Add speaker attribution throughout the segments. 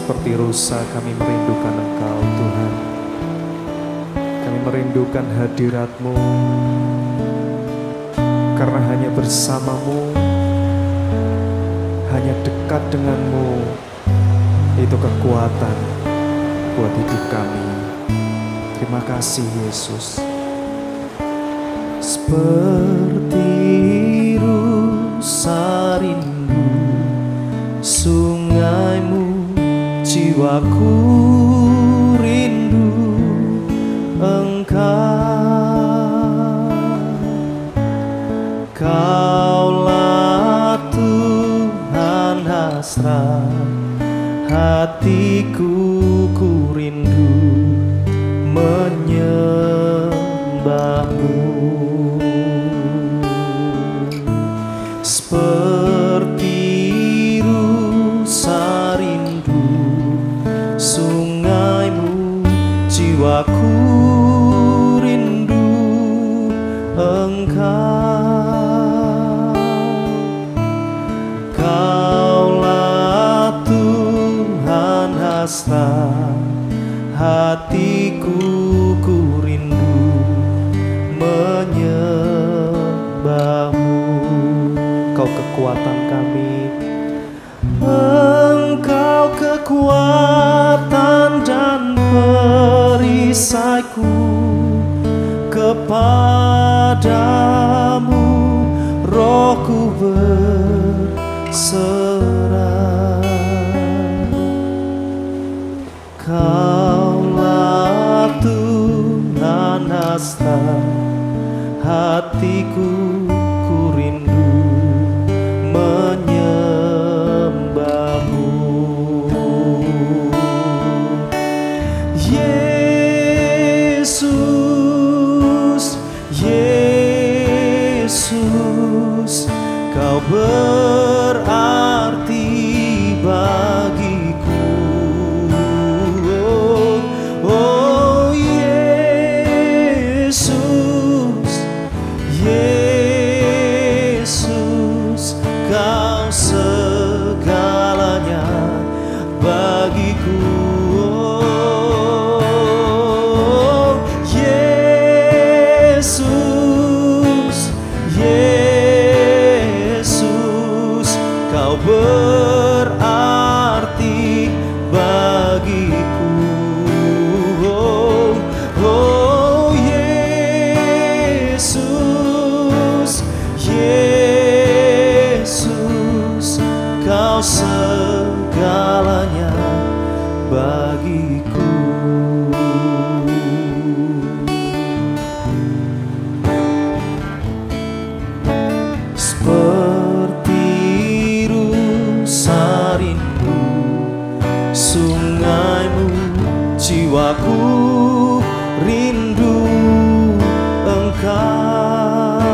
Speaker 1: seperti rusa kami merindukan Engkau Tuhan. Kami merindukan hadirat-Mu, karena hanya bersama-Mu, hanya dekat dengan-Mu, itu kekuatan buat hidup kami. Terima kasih Yesus. Seperti rusa rindu sungai-Mu, jiwaku rindu Engkau. Kaulah Tuhan hasrat hatiku, ku rindu menyembah-Mu. Seperti rusa rindu sungai-Mu, jiwaku rindu Engkau. Kaulah Tuhan hasrat hatiku, ku rindu menyembah-Mu. Engkau kekuatan kami, Engkau kekuatan dan perisaiku. Kepadamu rohku berserah. Kaulah Tuhan hasrat hatiku, ku rindu menyembah-Mu. Yesus, Yesus, Kau berarti bagiku. Oh Yesus, Yesus, Kau segalanya bagiku. Oh Yesus, Yesus, Kau berarti bagiku. Oh Yesus, Yesus, Kau segalanya bagiku. Seperti rusa rindu sungai-Mu, jiwaku rindu Engkau.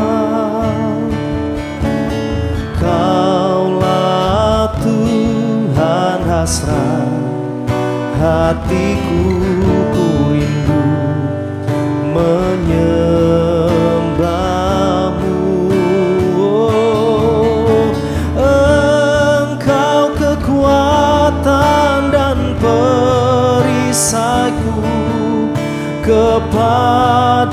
Speaker 1: Kaulah Tuhan hasrat hatiku, ku rindu menyembah-Mu. Engkau kekuatan dan perisaiku. Kepadamu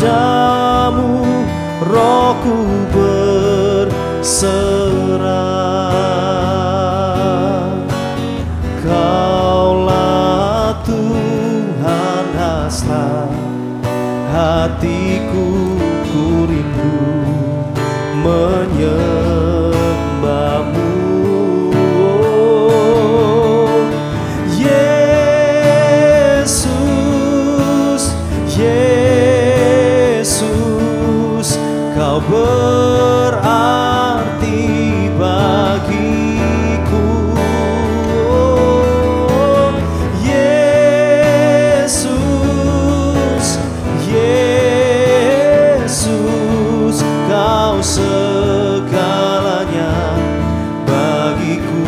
Speaker 1: rohku berserah. Kaulah Tuhan hasrat hatiku, ku rindu menyembah-Mu. Yesus, Yesus, Kau berarti bagiku. Yesus, Yesus, Kau segalanya bagiku.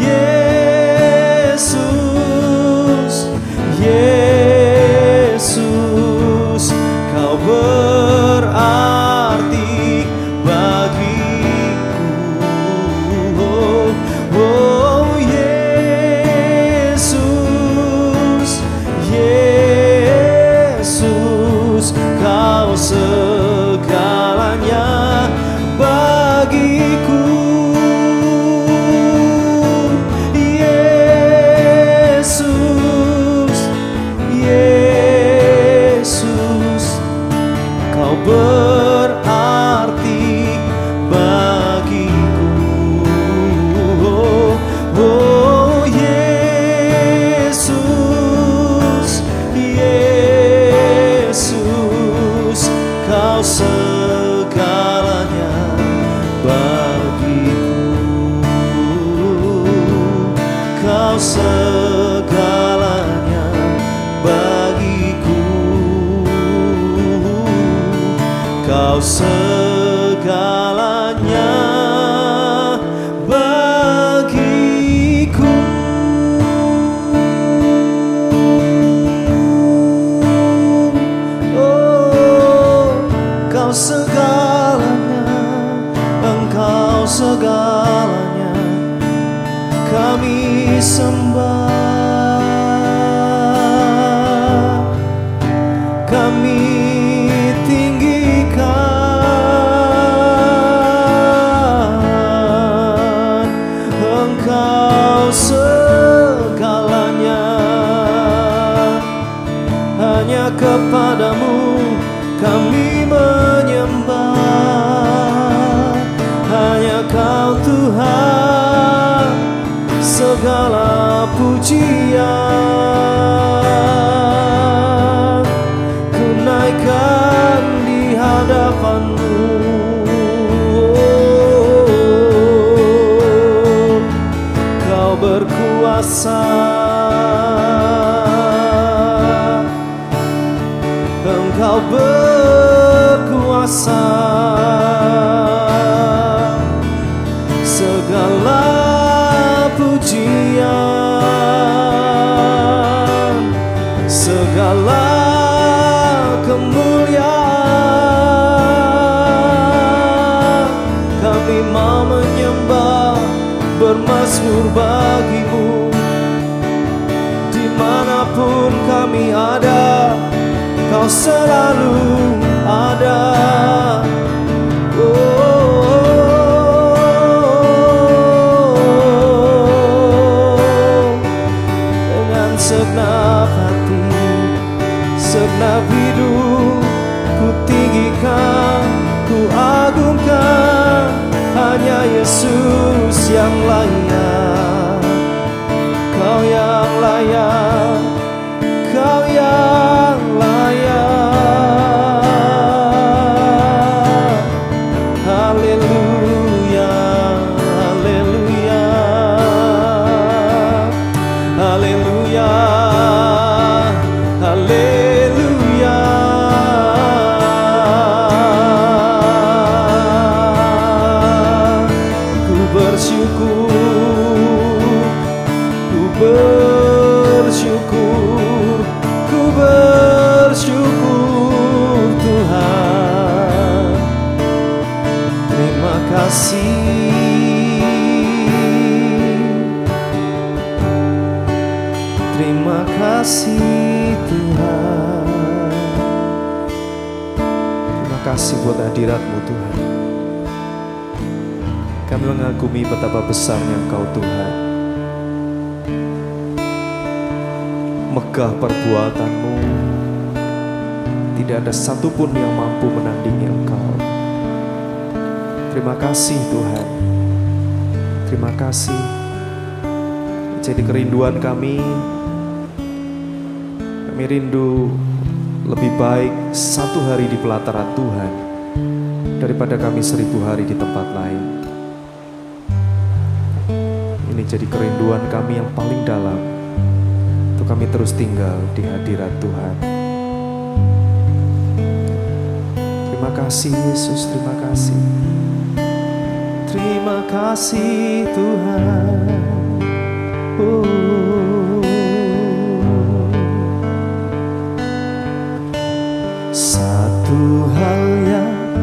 Speaker 1: Yesus, Yesus, Kau bagiku, Kau segalanya bagiku. Oh, Kau segalanya, Engkau segalanya, kami sembah, kami tinggikan, Engkau segalanya. Hanya kepadamu kami menyembah, hanya Kau Tuhan, segala pujian ku naikkan di hadapan-Mu. Kau berkuasa, Engkau berkuasa, segala pujian, segala kemuliaan, kami mau menyembah, bermazmur bagi-Mu. Dimanapun kami ada, Kau selalu ada. Dengan segenap hati, segenap hidup, ku tinggikan, ku agungkan, hanya Yesus yang layak. Kau yang layak, Kau yang layak. Haleluya, haleluya, haleluya, haleluya. Ku bersyukur, ku bersyukur, ku bersyukur Tuhan. Terima kasih, terima kasih Tuhan. Terima kasih buat hadirat-Mu Tuhan. Kami mengagumi betapa besarnya Engkau Tuhan. Megah perbuatan-Mu, tidak ada satupun yang mampu menandingi Engkau. Terima kasih Tuhan, terima kasih. Jadi kerinduan kami rindu lebih baik satu hari di pelataran Tuhan daripada kami 1000 hari di tempat lain. Ini jadi kerinduan kami yang paling dalam, untuk kami terus tinggal di hadirat Tuhan. Terima kasih Yesus, terima kasih. Terima kasih Tuhan. Satu hal yang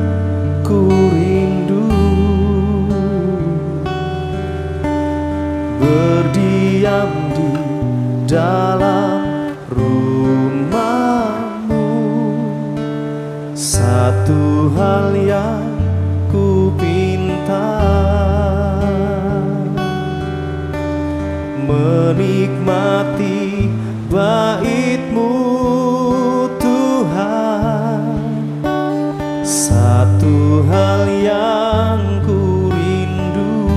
Speaker 1: ku rindu, berdiam di dalam rumah-Mu. Satu hal yang ku pinta, menikmati bait-Mu Tuhan. Satu hal yang ku rindu,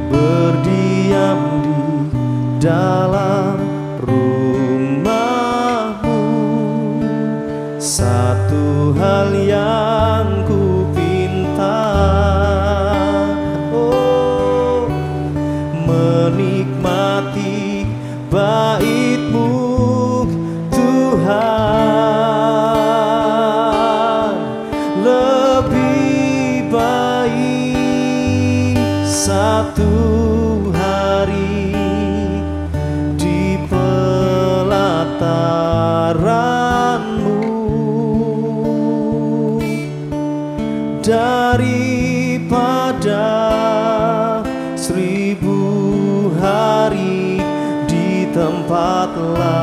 Speaker 1: berdiam di dalam rumah-Mu. Satu hal yang ku pinta, oh, menikmati bait-Mu Tuhan. Lebih baik satu hari di pelataran-Mu daripada 1000 hari di tempat lain.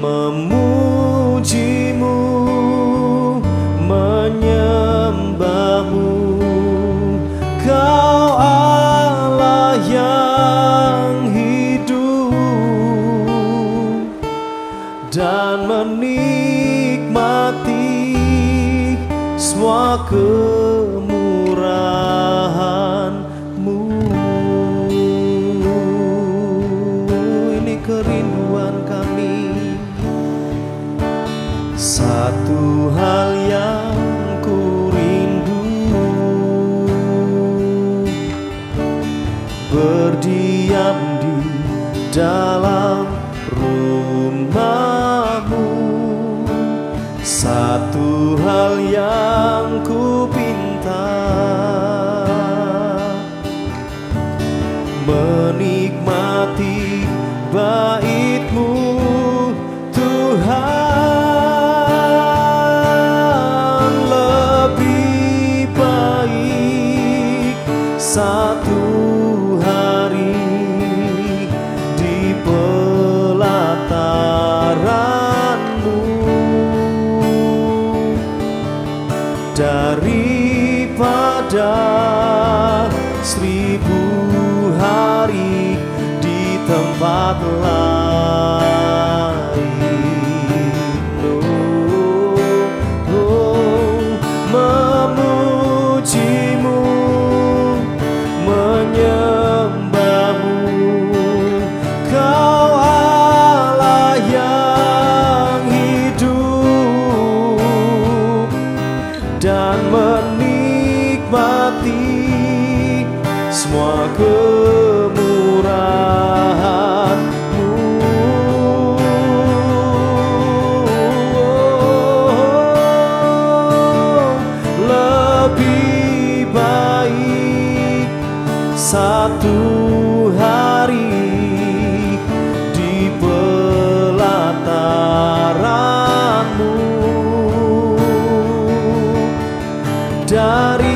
Speaker 1: Memuji-Mu, menyembah-Mu, Kau Allah yang hidup, dan menikmati semua kemurahan-Mu. Ini kerinduan kami, satu hal yang ku rindu, berdiam di dalam rumah-Mu. Satu hal yang ku pinta, menikmati bait-Mu Tuhan. Lebih baik satu hari di pelataran-Mu daripada 1000 hari di tempat lain. Memuji-Mu, menyembah-Mu, Kau Allah yang hidup, dan menikmati semua kemurahan-Mu. Lebih baik satu hari di pelataran-Mu daripada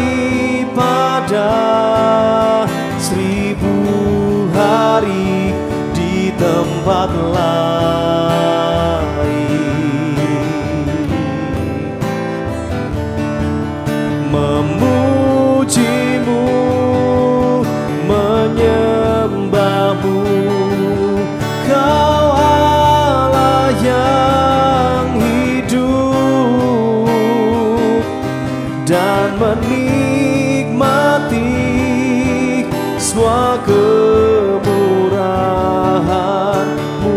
Speaker 1: 1000 hari di tempat lain. Memuji-Mu, menyembah-Mu, Kau Allah yang hidup, dan menikmati semua kemurahan-Mu.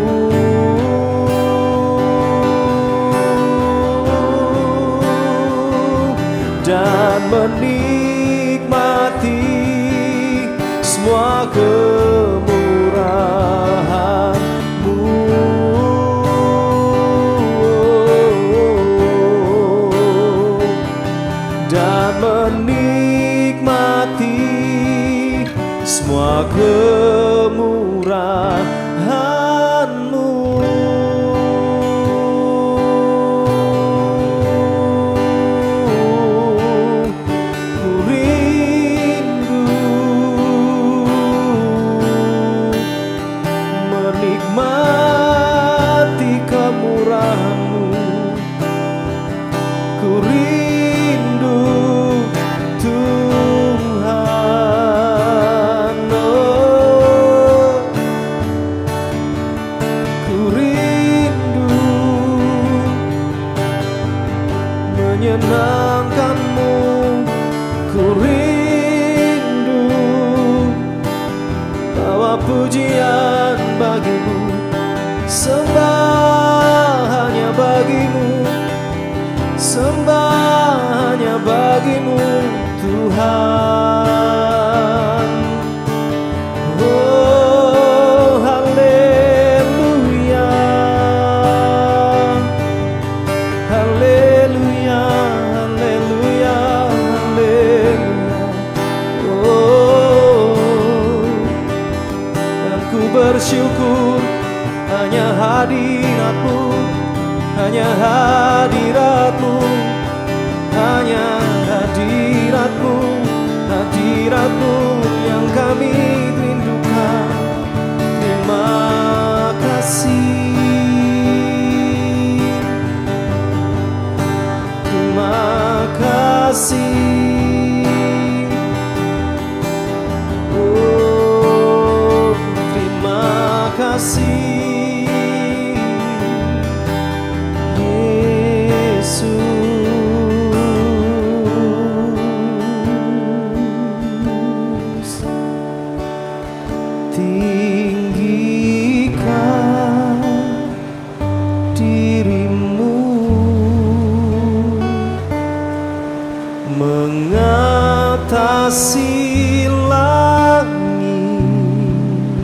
Speaker 1: Dan menikmati semua kemurahan-Mu. Dan menikmati semua kemurahan-Mu. Ku rindu menikmati kemurahan-Mu. Ku rindu Tuhan, oh hadirat-Mu yang kami rindukan. Terima kasih, terima kasih. Oh, terima kasih. Tinggikan dirimu mengatasi langit,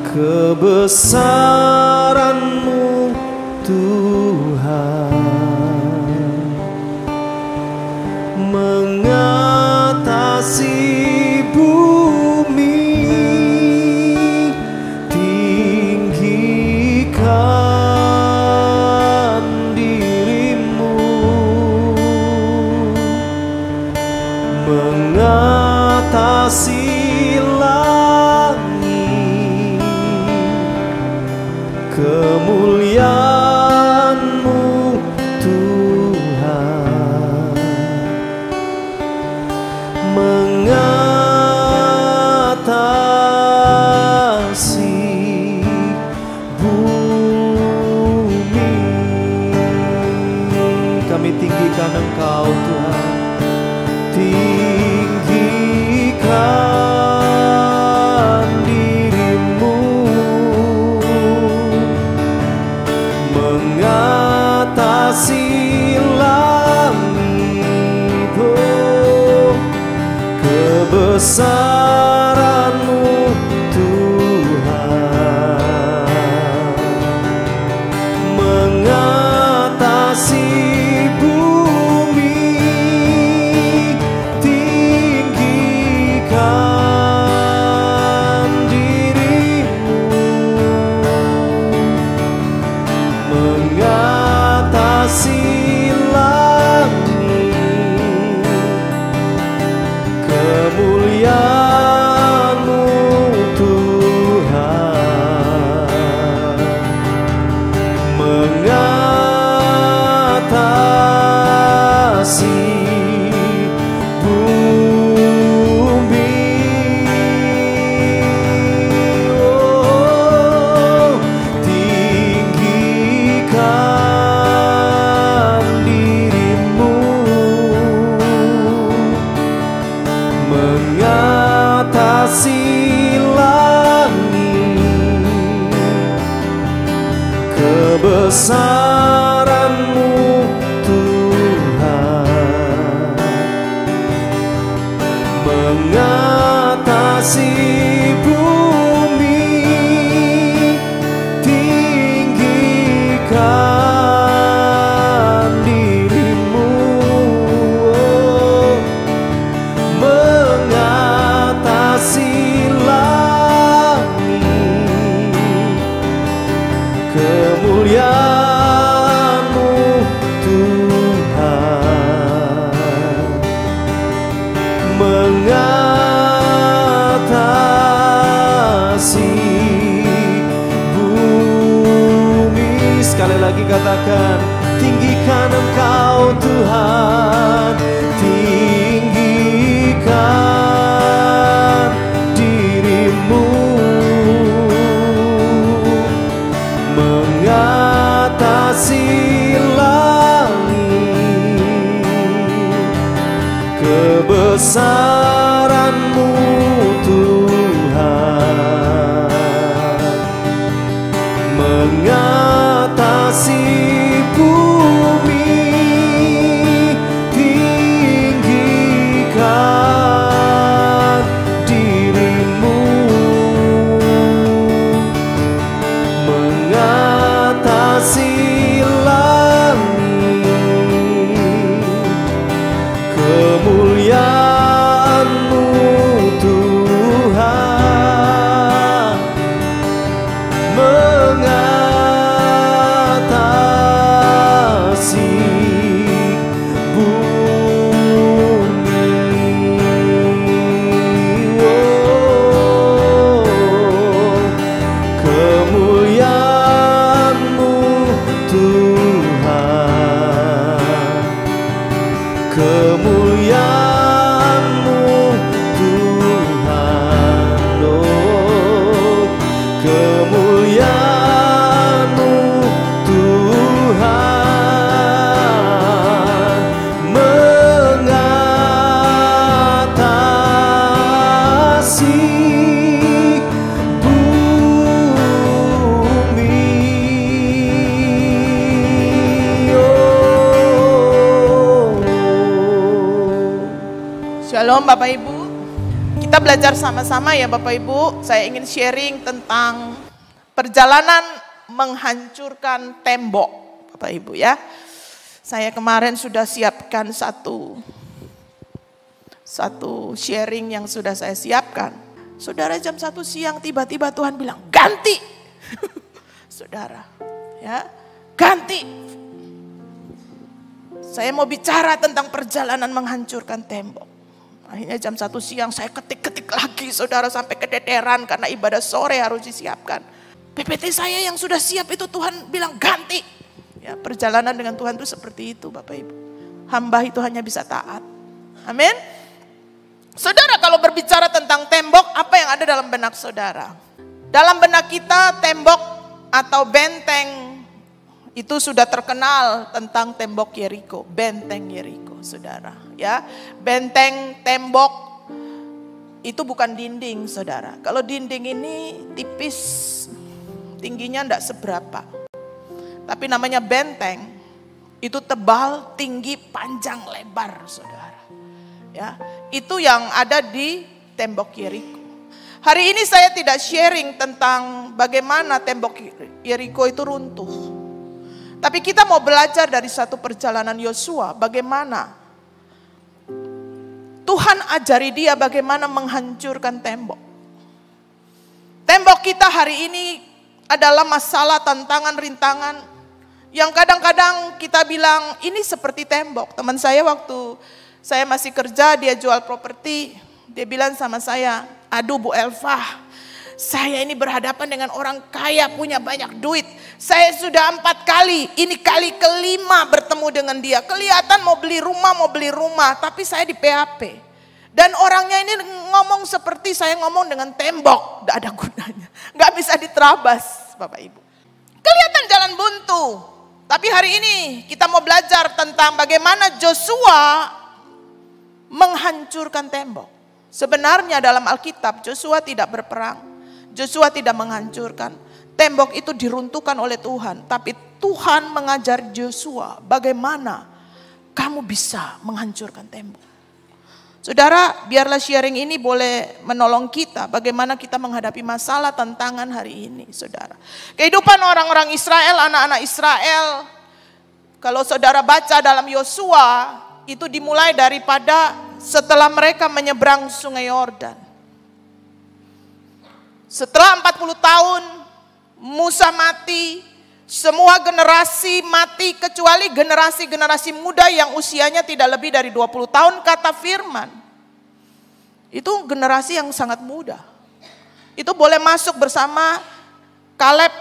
Speaker 1: kebesaran-Mu Tuhan mengatasi bumi. Tinggikan dirimu mengatasi langit, kemuliaan-Mu Tuhan mengatasi bumi. Kami tinggikan Engkau Tuhan, tinggikan dirimu mengatasi langit, oh, kebesaran-Mu Tuhan mengatasi bumi. Tinggikan dirimu mengatasi langit, kemuliaan-Mu Tuhan mengatasi bumi. Oh, tinggikan dirimu mengatasi langit, kebesaran-Mu Tuhan mengatasi bumi. Tinggikan dirimu, oh, mengatasi langit, kemuliaan-Mu Tuhan mengatasi bumi. Sekali lagi katakan, tinggikan Engkau Tuhan, tinggikan dirimu mengatasi langit, kebesaran-Mu Tuhan mengatasi bumi. Tinggikan dirimu mengatasi langit, kemuliaan-Mu Tuhan mengatasi bumi.
Speaker 2: Shalom Bapak Ibu. Kita belajar sama-sama ya Bapak Ibu. Saya ingin sharing tentang perjalanan menghancurkan tembok Bapak Ibu ya. Saya kemarin sudah siapkan satu sharing yang sudah saya siapkan. Saudara, jam 1 siang tiba-tiba Tuhan bilang ganti. Saudara ya, ganti. Saya mau bicara tentang perjalanan menghancurkan tembok. Akhirnya jam 1 siang saya ketik-ketik lagi saudara sampai keteteran karena ibadah sore harus disiapkan. PPT saya yang sudah siap itu Tuhan bilang ganti. Ya, perjalanan dengan Tuhan itu seperti itu Bapak Ibu. Hamba itu hanya bisa taat. Amin. Saudara, kalau berbicara tentang tembok, apa yang ada dalam benak saudara? Dalam benak kita tembok atau benteng itu sudah terkenal tentang tembok Yeriko, benteng Yeriko, saudara. Ya, benteng tembok itu bukan dinding, saudara. Kalau dinding ini tipis, tingginya tidak seberapa. Tapi namanya benteng, itu tebal, tinggi, panjang, lebar, saudara. Ya, itu yang ada di tembok Yeriko. Hari ini saya tidak sharing tentang bagaimana tembok Yeriko itu runtuh. Tapi kita mau belajar dari satu perjalanan Yosua, bagaimana Tuhan ajari dia bagaimana menghancurkan tembok. Tembok kita hari ini adalah masalah, tantangan, rintangan yang kadang-kadang kita bilang ini seperti tembok. Teman saya waktu saya masih kerja, dia jual properti, dia bilang sama saya, aduh Bu Elva, saya ini berhadapan dengan orang kaya punya banyak duit. Saya sudah 4 kali, ini kali kelima bertemu dengan dia. Kelihatan mau beli rumah, tapi saya di PHP. Dan orangnya ini ngomong seperti saya ngomong dengan tembok, tidak ada gunanya. Gak bisa diterabas Bapak Ibu. Kelihatan jalan buntu. Tapi hari ini kita mau belajar tentang bagaimana Joshua menghancurkan tembok. Sebenarnya dalam Alkitab Joshua tidak berperang. Joshua tidak menghancurkan. Tembok itu diruntuhkan oleh Tuhan. Tapi Tuhan mengajar Joshua bagaimana kamu bisa menghancurkan tembok. Saudara, biarlah sharing ini boleh menolong kita bagaimana kita menghadapi masalah tantangan hari ini, saudara. Kehidupan orang-orang Israel, anak-anak Israel, kalau saudara baca dalam Yosua, itu dimulai daripada setelah mereka menyeberang Sungai Yordan. Setelah 40 tahun Musa mati, semua generasi mati kecuali generasi-generasi muda yang usianya tidak lebih dari 20 tahun kata firman. Itu generasi yang sangat muda. Itu boleh masuk bersama Kaleb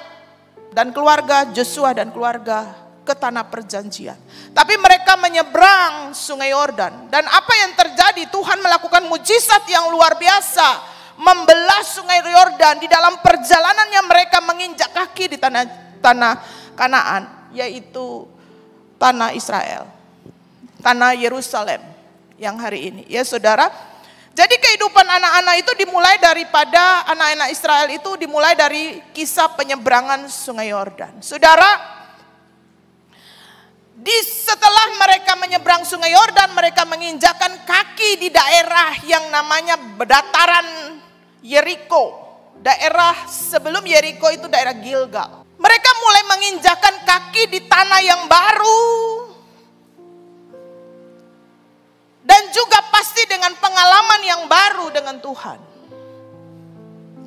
Speaker 2: dan keluarga, Joshua dan keluarga ke tanah perjanjian. Tapi mereka menyeberang Sungai Yordan. Dan apa yang terjadi? Tuhan melakukan mujizat yang luar biasa. Membelah Sungai Yordan di dalam perjalanannya mereka menginjak kaki di tanah Kanaan, yaitu tanah Israel, tanah Yerusalem yang hari ini. Ya saudara, jadi kehidupan anak-anak itu dimulai daripada anak-anak Israel itu dimulai dari kisah penyeberangan Sungai Yordan. Saudara, setelah mereka menyeberang Sungai Yordan, mereka menginjakkan kaki di daerah yang namanya dataran Yeriko. Daerah sebelum Yeriko itu daerah Gilgal. Mereka mulai menginjakkan kaki di tanah yang baru. Dan juga pasti dengan pengalaman yang baru dengan Tuhan.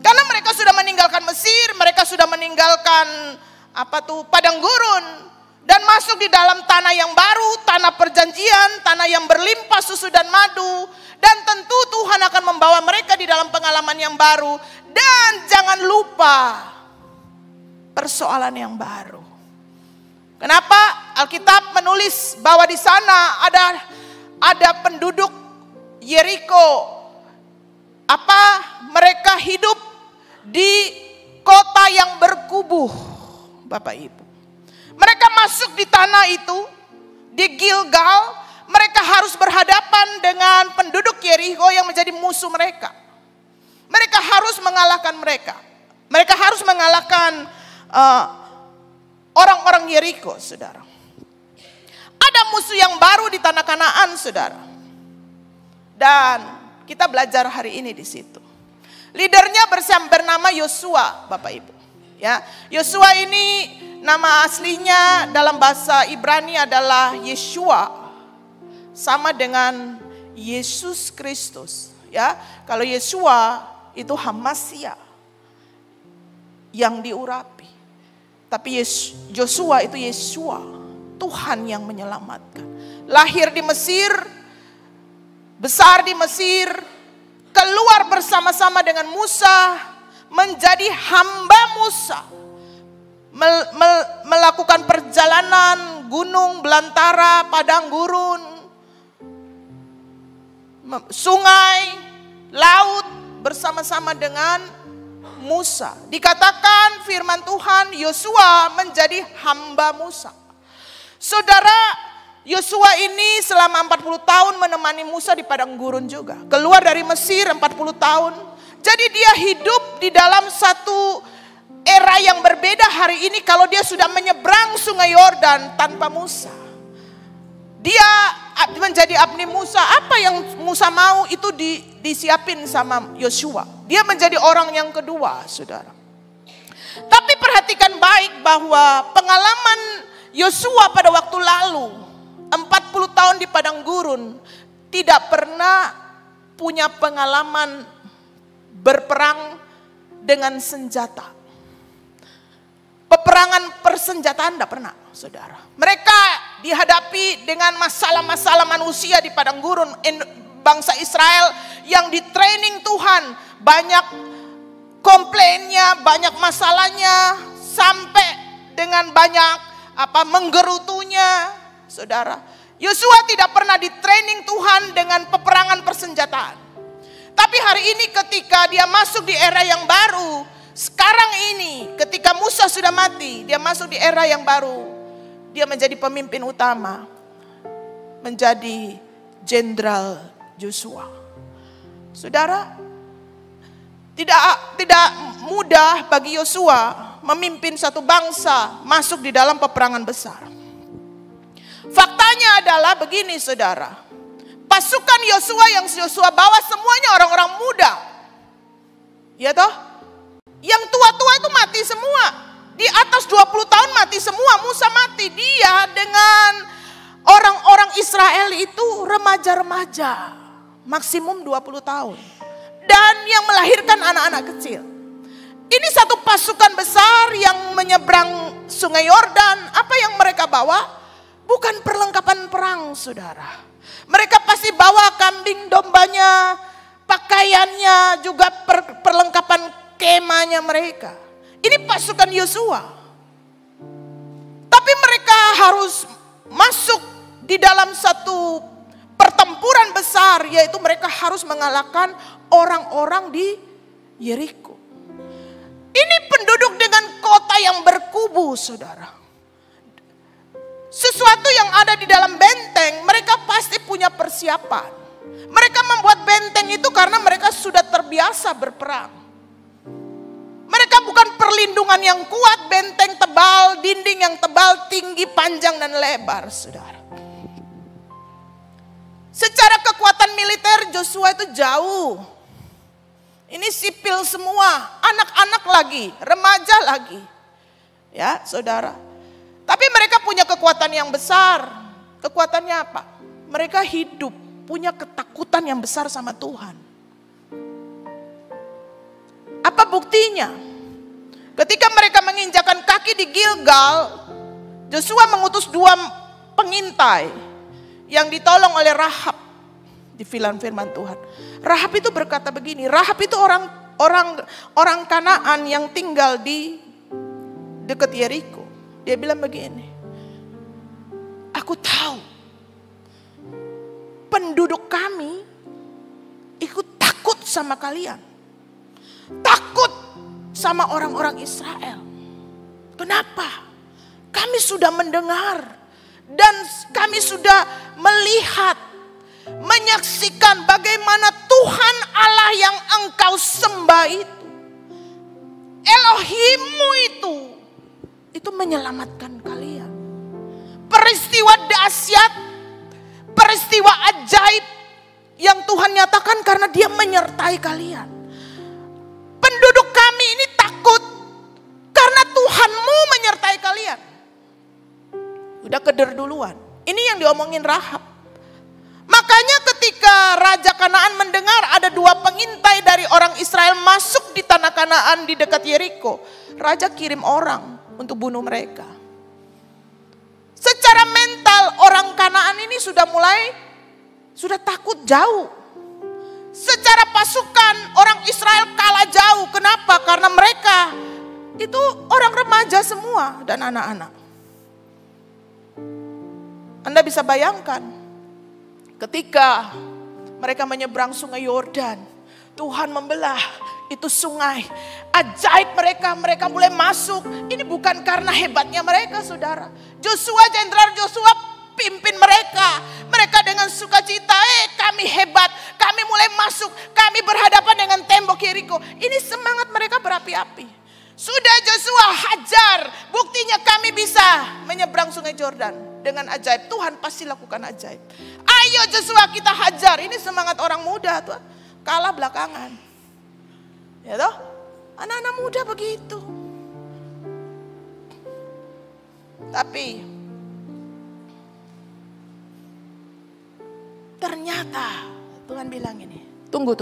Speaker 2: Karena mereka sudah meninggalkan Mesir, mereka sudah meninggalkan padang gurun. Dan masuk di dalam tanah yang baru, tanah perjanjian, tanah yang berlimpah susu dan madu. Dan tentu Tuhan akan membawa mereka di dalam pengalaman yang baru. Dan jangan lupa persoalan yang baru. Kenapa Alkitab menulis bahwa di sana ada penduduk Yeriko. Mereka hidup di kota yang berkubuh, Bapak Ibu. Mereka masuk di tanah itu, di Gilgal. Mereka harus berhadapan dengan penduduk Yeriko yang menjadi musuh mereka. Mereka harus mengalahkan mereka. Mereka harus mengalahkan orang-orang Yeriko, saudara. Ada musuh yang baru di tanah Kanaan, saudara. Dan kita belajar hari ini di situ. Leadernya bernama Yosua, Bapak Ibu. Ya, Yosua ini nama aslinya dalam bahasa Ibrani adalah Yeshua, sama dengan Yesus Kristus. Ya, kalau Yeshua itu Hamasya yang diurapi, tapi Joshua itu Yeshua, Tuhan yang menyelamatkan. Lahir di Mesir, besar di Mesir, keluar bersama-sama dengan Musa, menjadi hamba Musa, melakukan perjalanan gunung, belantara, padang gurun, sungai, laut bersama-sama dengan Musa. Dikatakan firman Tuhan, Yosua menjadi hamba Musa. Saudara, Yosua ini selama 40 tahun menemani Musa di padang gurun juga. Keluar dari Mesir 40 tahun. Jadi dia hidup di dalam satu era yang berbeda hari ini kalau dia sudah menyeberang sungai Yordan tanpa Musa. Dia menjadi abdi Musa. Apa yang Musa mau itu disiapin sama Yosua. Dia menjadi orang yang kedua, saudara. Tapi perhatikan baik bahwa pengalaman Yosua pada waktu lalu, 40 tahun di padang gurun, tidak pernah punya pengalaman berperang dengan senjata. Peperangan persenjataan tidak pernah, saudara. Mereka dihadapi dengan masalah-masalah manusia di padang gurun. Bangsa Israel yang di training Tuhan, banyak komplainnya, banyak masalahnya, sampai dengan banyak menggerutunya. Saudara, Yosua tidak pernah di training Tuhan dengan peperangan persenjataan. Tapi hari ini ketika dia masuk di era yang baru, sekarang ini ketika Musa sudah mati, dia masuk di era yang baru. Dia menjadi pemimpin utama, menjadi jenderal Yosua. Saudara, tidak mudah bagi Yosua memimpin satu bangsa masuk di dalam peperangan besar. Faktanya adalah begini, saudara. Pasukan Yosua yang Yosua bawa semuanya orang-orang muda. Ya toh? Yang tua-tua itu mati semua. Di atas 20 tahun mati semua. Musa mati. Dia dengan orang-orang Israel itu remaja-remaja. Maksimum 20 tahun. Dan yang melahirkan anak-anak kecil. Ini satu pasukan besar yang menyeberang sungai Yordan. Apa yang mereka bawa? Bukan perlengkapan perang, saudara. Mereka pasti bawa kambing dombanya, pakaiannya, juga perlengkapan kemahnya mereka. Ini pasukan Yosua. Tapi mereka harus masuk di dalam satu pertempuran besar, yaitu mereka harus mengalahkan orang-orang di Yeriko. Ini penduduk dengan kota yang berkubu, saudara. Sesuatu yang ada di dalam benteng, mereka pasti punya persiapan. Mereka membuat benteng itu karena mereka sudah terbiasa berperang. Mereka bukan perlindungan yang kuat, benteng tebal, dinding yang tebal, tinggi, panjang, dan lebar, saudara. Secara kekuatan militer, Joshua itu jauh. Ini sipil semua, anak-anak lagi, remaja lagi. Ya, saudara. Tapi mereka punya kekuatan yang besar. Kekuatannya apa? Mereka hidup, punya ketakutan yang besar sama Tuhan. Apa buktinya? Ketika mereka menginjakan kaki di Gilgal, Joshua mengutus 2 pengintai yang ditolong oleh Rahab di firman Tuhan. Rahab itu berkata begini, Rahab itu orang Kanaan yang tinggal di dekat Yeriko. Dia bilang begini, aku tahu penduduk kami ikut takut sama kalian. Takut sama orang-orang Israel. Kenapa? Kami sudah mendengar dan kami sudah melihat, menyaksikan bagaimana Tuhan Allah yang engkau sembah itu, Elohimmu itu menyelamatkan kalian. Peristiwa dahsyat, peristiwa ajaib yang Tuhan Tuhan nyatakan karena Dia menyertai kalian. Penduduk kami ini takut karena Tuhanmu menyertai kalian. Udah keder duluan. Ini yang diomongin Rahab. Makanya ketika Raja Kanaan mendengar ada 2 pengintai dari orang Israel masuk di tanah Kanaan di dekat Yeriko, Raja kirim orang untuk bunuh mereka. Secara mental orang Kanaan ini sudah takut jauh. Secara pasukan orang Israel kalah jauh. Kenapa? Karena mereka itu orang remaja semua dan anak-anak. Anda bisa bayangkan ketika mereka menyeberang sungai Yordan, Tuhan membelah itu sungai. Ajaib mereka mulai masuk. Ini bukan karena hebatnya mereka, saudara. Jenderal Joshua pimpin mereka. Mereka dengan sukacita, kami hebat, kami mulai masuk, kami berhadapan dengan tembok Yeriko. Ini semangat mereka berapi-api. Sudah Joshua hajar, buktinya kami bisa menyeberang sungai Yordan. Dengan ajaib, Tuhan pasti lakukan ajaib. Ayo Joshua kita hajar, ini semangat orang muda tuh. Kalah belakangan. Ya toh? Anak-anak muda begitu. Tapi ternyata Tuhan bilang ini, tunggu.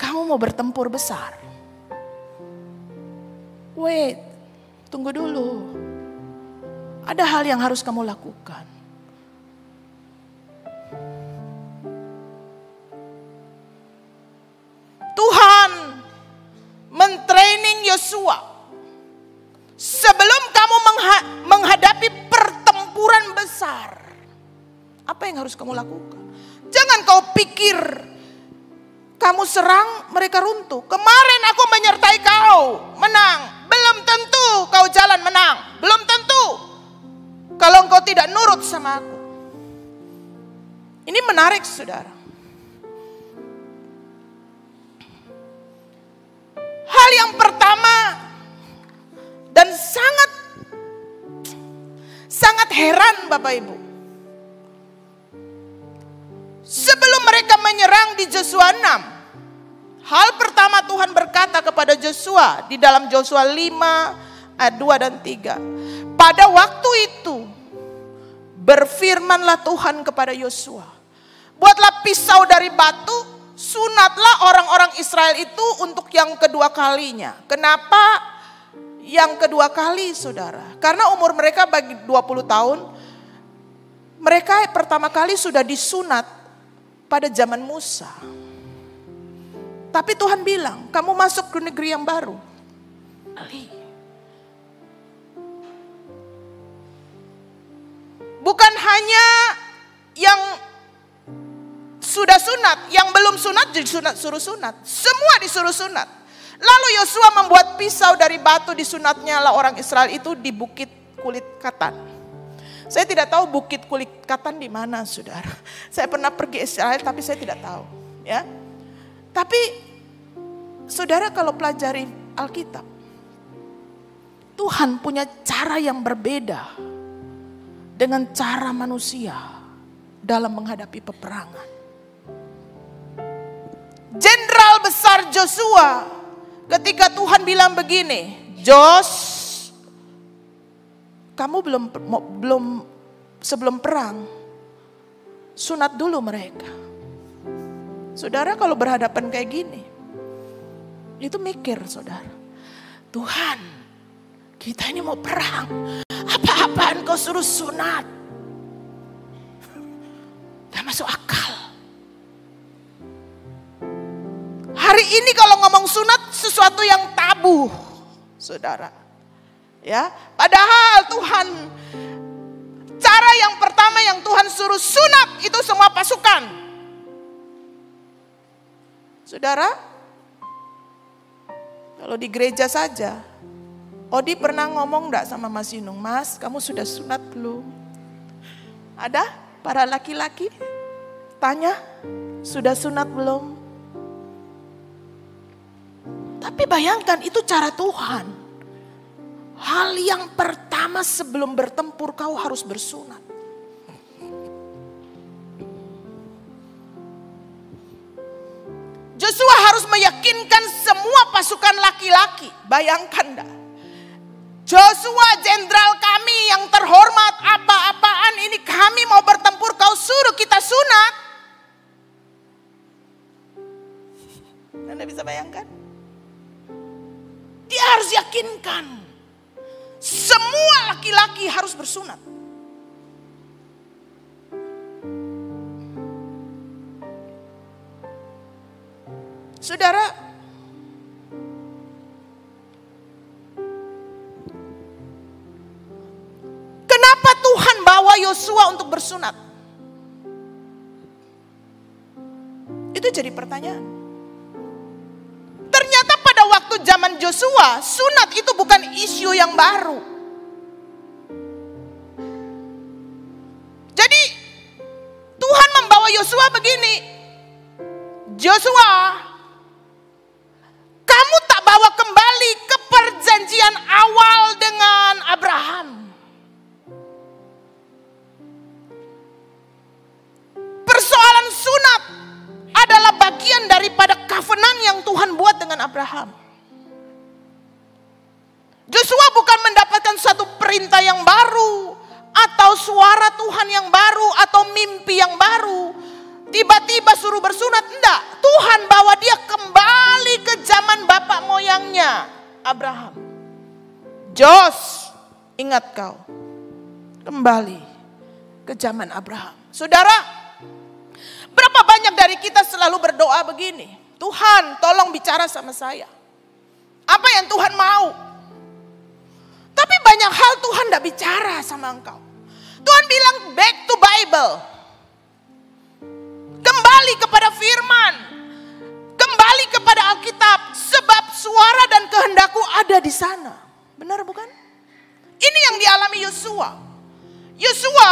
Speaker 2: Kamu mau bertempur besar. Wait, tunggu dulu. Ada hal yang harus kamu lakukan. Tuhan mentraining Yosua sebelum kamu menghadapi pertempuran besar. Apa yang harus kamu lakukan? Jangan kau pikir kamu serang mereka runtuh. Kemarin aku menyertai kau, menang. Belum tentu kau jalan menang. Belum tentu kalau engkau tidak nurut sama aku. Ini menarik, saudara. Hal yang pertama dan sangat heran Bapak Ibu. Sebelum mereka menyerang di Joshua 6, hal pertama Tuhan berkata kepada Joshua di dalam Joshua 5 ayat 2 dan 3. Pada waktu itu berfirmanlah Tuhan kepada Yosua, buatlah pisau dari batu, sunatlah orang-orang Israel itu untuk yang kedua kalinya. Kenapa yang kedua kali, saudara? Karena umur mereka bagi 20 tahun, mereka pertama kali sudah disunat pada zaman Musa. Tapi Tuhan bilang, kamu masuk ke negeri yang baru. Bukan hanya yang sudah sunat, yang belum sunat suruh sunat. Semua disuruh sunat. Lalu Yosua membuat pisau dari batu, disunatnya lah orang Israel itu di bukit kulit katan. Saya tidak tahu bukit kulit katan di mana, saudara. Saya pernah pergi Israel tapi saya tidak tahu. Ya, tapi saudara kalau pelajari Alkitab, Tuhan punya cara yang berbeda dengan cara manusia dalam menghadapi peperangan. Jenderal besar Joshua, ketika Tuhan bilang begini, Jos, kamu belum sebelum perang sunat dulu mereka. Saudara kalau berhadapan kayak gini, itu mikir saudara, Tuhan, kita ini mau perang, apa-apaan kau suruh sunat? Gak masuk akal. Hari ini kalau ngomong sunat sesuatu yang tabu, saudara. Ya, padahal Tuhan, cara yang pertama yang Tuhan suruh sunat itu semua pasukan. Saudara, kalau di gereja saja, Odi pernah ngomong enggak sama Mas Yunung, Mas, kamu sudah sunat belum? Ada para laki-laki tanya, sudah sunat belum? Tapi bayangkan itu cara Tuhan. Hal yang pertama sebelum bertempur kau harus bersunat. Joshua harus meyakinkan semua pasukan laki-laki. Bayangkan dah. Joshua, jenderal kami yang terhormat, apa-apaan ini kami mau bertempur, kau suruh kita sunat. Anda bisa bayangkan? Dia harus yakinkan semua laki-laki harus bersunat. Saudara, kenapa Tuhan bawa Yosua untuk bersunat? Itu jadi pertanyaan. Ternyata pada waktu zaman Joshua, sunat itu bukan isu yang baru. Jadi Tuhan membawa Yosua begini. Joshua, kamu tak bawa kembali ke perjanjian awal dengan Abraham. Persoalan sunat adalah bagian daripada covenant yang Tuhan buat dengan Abraham. Joshua bukan mendapatkan satu perintah yang baru, atau suara Tuhan yang baru, atau mimpi yang baru. Tiba-tiba suruh bersunat, enggak. Tuhan bawa dia kembali ke zaman bapak moyangnya, Abraham. Jos, ingat kau, kembali ke zaman Abraham. Saudara, berapa banyak dari kita selalu berdoa begini, Tuhan tolong bicara sama saya. Apa yang Tuhan mau? Tapi banyak hal Tuhan tidak bicara sama engkau. Tuhan bilang back to Bible. Kembali kepada firman. Kembali kepada Alkitab. Sebab suara dan kehendakku ada di sana. Benar bukan? Ini yang dialami Yosua. Yosua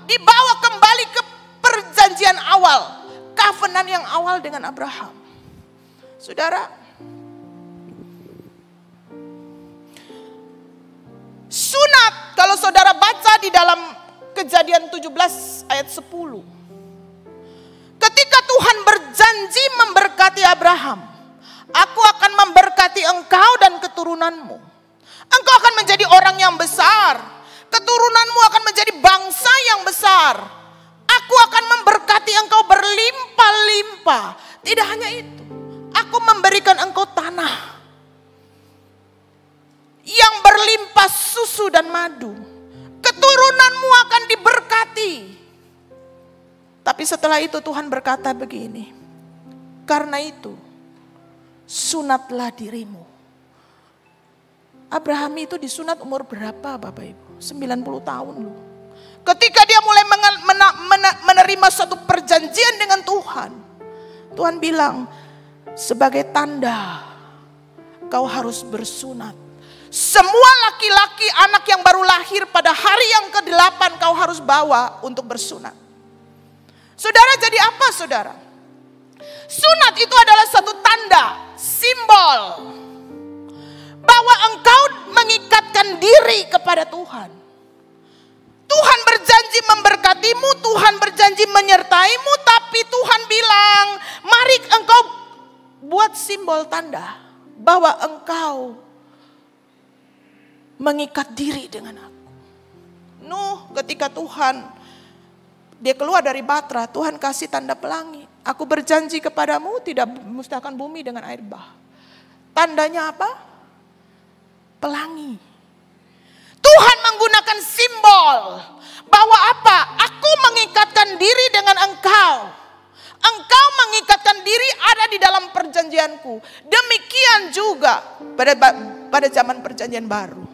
Speaker 2: dibawa kembali ke perjanjian awal. Covenant yang awal dengan Abraham. Saudara, sunat kalau saudara baca di dalam Kejadian 17 ayat 10. Ketika Tuhan berjanji memberkati Abraham, aku akan memberkati engkau dan keturunanmu. Engkau akan menjadi orang yang besar. Keturunanmu akan menjadi bangsa yang besar. Aku akan memberkati engkau berlimpah-limpah. Tidak hanya itu, aku memberikan engkau tanah yang berlimpah susu dan madu. Keturunanmu akan diberkati. Tapi setelah itu Tuhan berkata begini, karena itu sunatlah dirimu. Abraham itu disunat umur berapa Bapak Ibu? 90 tahun loh. Ketika dia mulai menerima suatu perjanjian dengan Tuhan, Tuhan bilang, sebagai tanda kau harus bersunat. Semua laki-laki anak yang baru lahir pada hari yang ke-8 kau harus bawa untuk bersunat. Saudara, jadi apa saudara? Sunat itu adalah satu tanda, simbol bahwa engkau mengikatkan diri kepada Tuhan. Tuhan berjanji memberkatimu, Tuhan berjanji menyertaimu, tapi Tuhan bilang, mari engkau buat simbol tanda bahwa engkau mengikat diri dengan aku. Nuh, ketika Tuhan dia keluar dari Batra, Tuhan kasih tanda pelangi. Aku berjanji kepadamu tidak musnahkan bumi dengan air bah. Tandanya apa? Pelangi. Tuhan menggunakan simbol bahwa apa? Aku mengikatkan diri dengan engkau. Engkau mengikatkan diri ada di dalam perjanjianku. Demikian juga pada zaman perjanjian baru.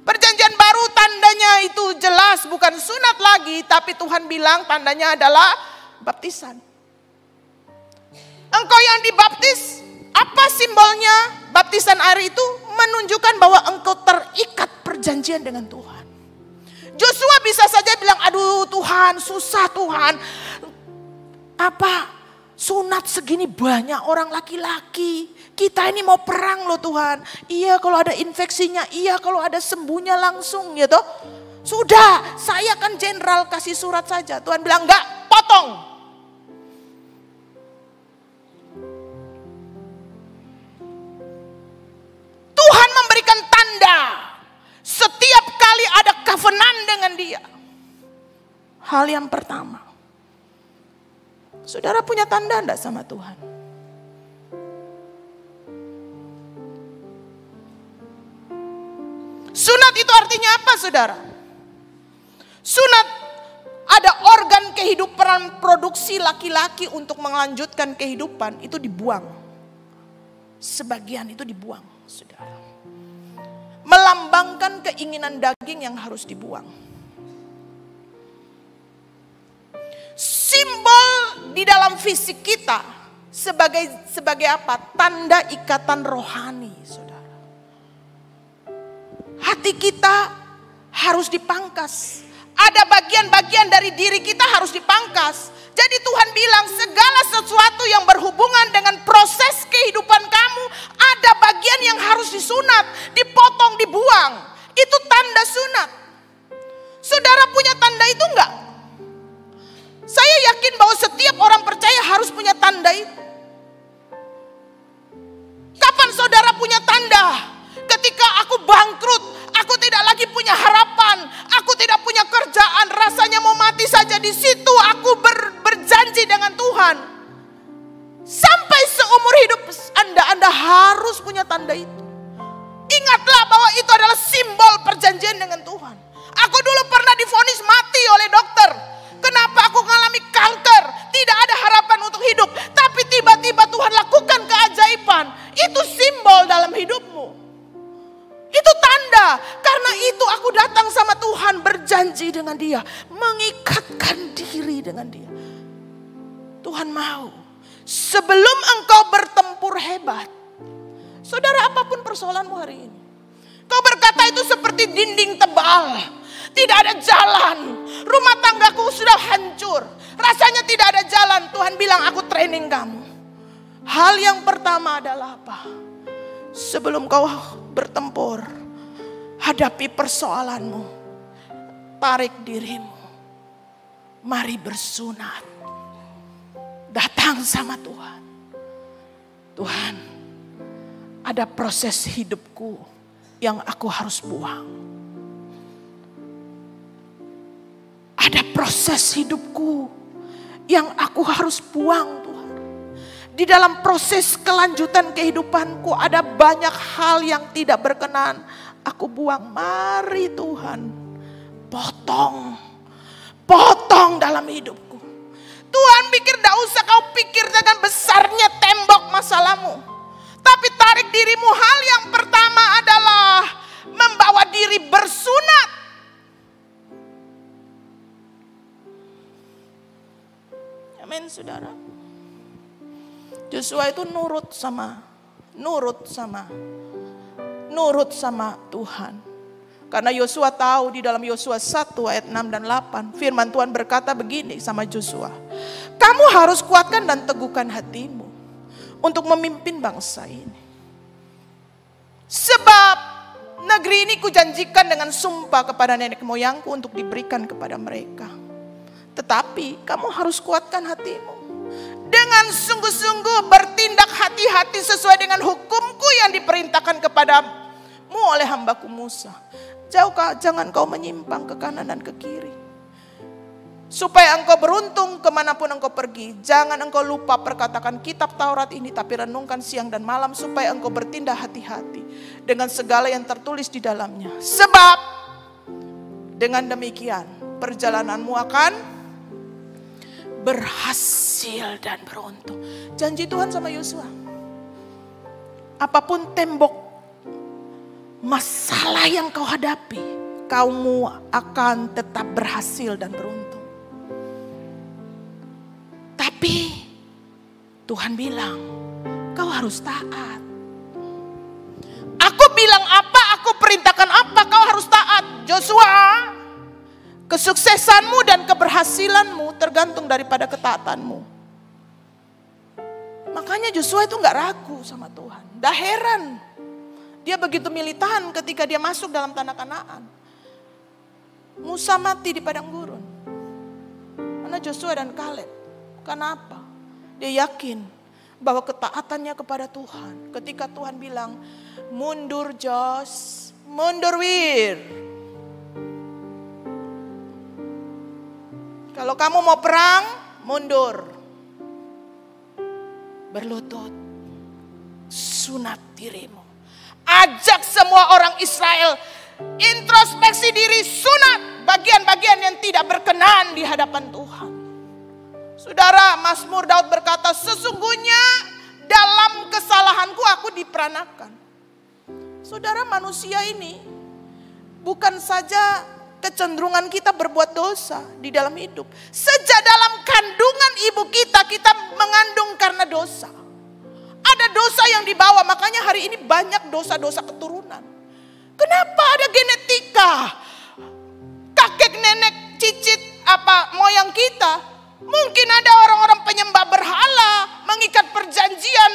Speaker 2: Perjanjian baru tandanya itu jelas bukan sunat lagi, tapi Tuhan bilang tandanya adalah baptisan. Engkau yang dibaptis, apa simbolnya? Baptisan air itu menunjukkan bahwa engkau terikat perjanjian dengan Tuhan. Joshua bisa saja bilang, aduh Tuhan, susah Tuhan. Apa? Sunat segini banyak orang laki-laki. Kita ini mau perang loh Tuhan. Iya kalau ada infeksinya, iya kalau ada sembuhnya langsung gitu. Sudah, saya kan jenderal kasih surat saja. Tuhan bilang enggak, potong. dia. Hal yang pertama. Saudara punya tanda enggak sama Tuhan? Sunat itu artinya apa, saudara? Sunat ada organ kehidupan produksi laki-laki untuk melanjutkan kehidupan, itu dibuang. Sebagian itu dibuang, saudara. Melambangkan keinginan daging yang harus dibuang. Simbol di dalam fisik kita sebagai apa? Tanda ikatan rohani, saudara. Hati kita harus dipangkas. Ada bagian-bagian dari diri kita harus dipangkas. Jadi Tuhan bilang segala sesuatu yang berhubungan dengan proses kehidupan kamu, ada bagian yang harus disunat, dipotong, dibuang. Itu tanda sunat. Saudara punya tanda itu enggak? Saya yakin bahwa setiap orang percaya harus punya tanda itu. Kapan saudara punya tanda? Ketika aku bangkrut, aku tidak lagi punya harapan, aku tidak punya kerjaan, rasanya mau mati saja di situ, aku berjanji dengan Tuhan. Sampai seumur hidup Anda harus punya tanda itu. Ingatlah bahwa itu adalah simbol perjanjian dengan Tuhan. Aku dulu pernah divonis mati oleh dokter. Kenapa aku mengalami kanker? Tidak ada harapan untuk hidup. Tapi tiba-tiba Tuhan lakukan keajaiban. Itu simbol dalam hidupmu. Itu tanda. Karena itu aku datang sama Tuhan, berjanji dengan Dia, mengikatkan diri dengan Dia. Tuhan mau sebelum engkau bertempur hebat. Saudara, apapun persoalanmu hari ini, kau berkata itu seperti dinding tebal. Tidak ada jalan. Rumah tanggaku sudah hancur. Rasanya tidak ada jalan. Tuhan bilang, aku training kamu. Hal yang pertama adalah apa? Sebelum kau bertempur, hadapi persoalanmu. Tarik dirimu. Mari bersunat. Datang sama Tuhan. Tuhan, ada proses hidupku yang aku harus buang. Ada proses hidupku yang aku harus buang, Tuhan. Di dalam proses kelanjutan kehidupanku ada banyak hal yang tidak berkenan. Aku buang. Mari Tuhan, potong dalam hidupku. Tuhan pikir tidak usah kau pikir dengan besarnya tembok masalahmu. Tapi tarik dirimu. Hal yang pertama adalah membawa diri bersunat. Amin, saudara. Yosua itu nurut sama Tuhan. Karena Yosua tahu di dalam Yosua 1 ayat 6 dan 8. Firman Tuhan berkata begini sama Yosua. Kamu harus kuatkan dan teguhkan hatimu untuk memimpin bangsa ini. Sebab negeri ini kujanjikan dengan sumpah kepada nenek moyangku untuk diberikan kepada mereka. Tetapi kamu harus kuatkan hatimu. Dengan sungguh-sungguh bertindak hati-hati sesuai dengan hukumku yang diperintahkan kepadamu oleh hambaku Musa. Jangan kau menyimpang ke kanan dan ke kiri. Supaya engkau beruntung kemanapun engkau pergi. Jangan engkau lupa perkatakan kitab Taurat ini, tapi renungkan siang dan malam. Supaya engkau bertindak hati-hati dengan segala yang tertulis di dalamnya. Sebab dengan demikian perjalananmu akan berhasil dan beruntung. Janji Tuhan sama Yosua. Apapun tembok masalah yang kau hadapi, kamu akan tetap berhasil dan beruntung. Tapi Tuhan bilang, kau harus taat. Aku bilang apa, aku perintahkan apa, kau harus taat. Joshua, kesuksesanmu dan keberhasilanmu tergantung daripada ketaatanmu. Makanya Joshua itu gak ragu sama Tuhan. Dah heran. Dia begitu militan ketika dia masuk dalam tanah Kanaan. Musa mati di padang gurun. Karena Joshua dan Kaleb. Kenapa? Dia yakin bahwa ketaatannya kepada Tuhan. Ketika Tuhan bilang, mundur Jos, mundur Wir. Kalau kamu mau perang, mundur. Berlutut. Sunat dirimu. Ajak semua orang Israel introspeksi diri, sunat bagian-bagian yang tidak berkenan di hadapan Tuhan. Saudara, Mazmur Daud berkata, sesungguhnya dalam kesalahanku aku diperanakan. Saudara, manusia ini bukan saja kecenderungan kita berbuat dosa di dalam hidup. Sejak dalam kandungan ibu kita mengandung karena dosa. Ada dosa yang dibawa, makanya hari ini banyak dosa-dosa keturunan. Kenapa ada genetika? Kakek, nenek, cicit, moyang kita. Mungkin ada orang-orang penyembah berhala, mengikat perjanjian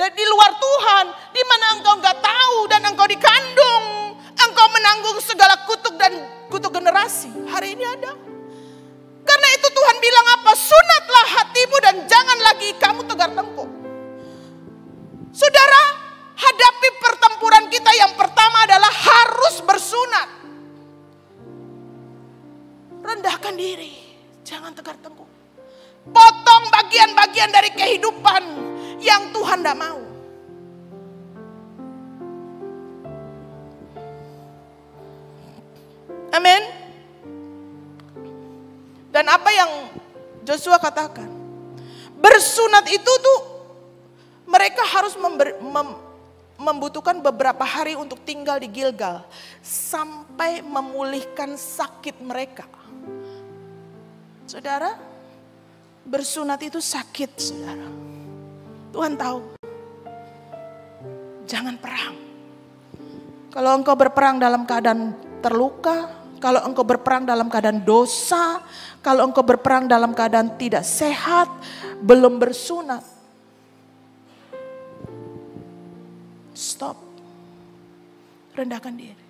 Speaker 2: di luar Tuhan, di mana engkau nggak tahu dan engkau dikandung, engkau menanggung segala kutuk generasi. Hari ini ada. Karena itu Tuhan bilang apa? Sunatlah hatimu dan jangan lagi kamu tegar tengkuk. Saudara, hadapi pertempuran kita yang pertama adalah harus bersunat. Rendahkan diri, jangan tegar tengkuk. Potong bagian-bagian dari kehidupan yang Tuhan tidak mau. Amin. Dan apa yang Joshua katakan, bersunat itu tuh mereka harus membutuhkan beberapa hari untuk tinggal di Gilgal sampai memulihkan sakit mereka. Saudara, bersunat itu sakit, saudara. Tuhan tahu. Jangan perang. Kalau engkau berperang dalam keadaan terluka, kalau engkau berperang dalam keadaan dosa, kalau engkau berperang dalam keadaan tidak sehat, belum bersunat, stop. Rendahkan diri.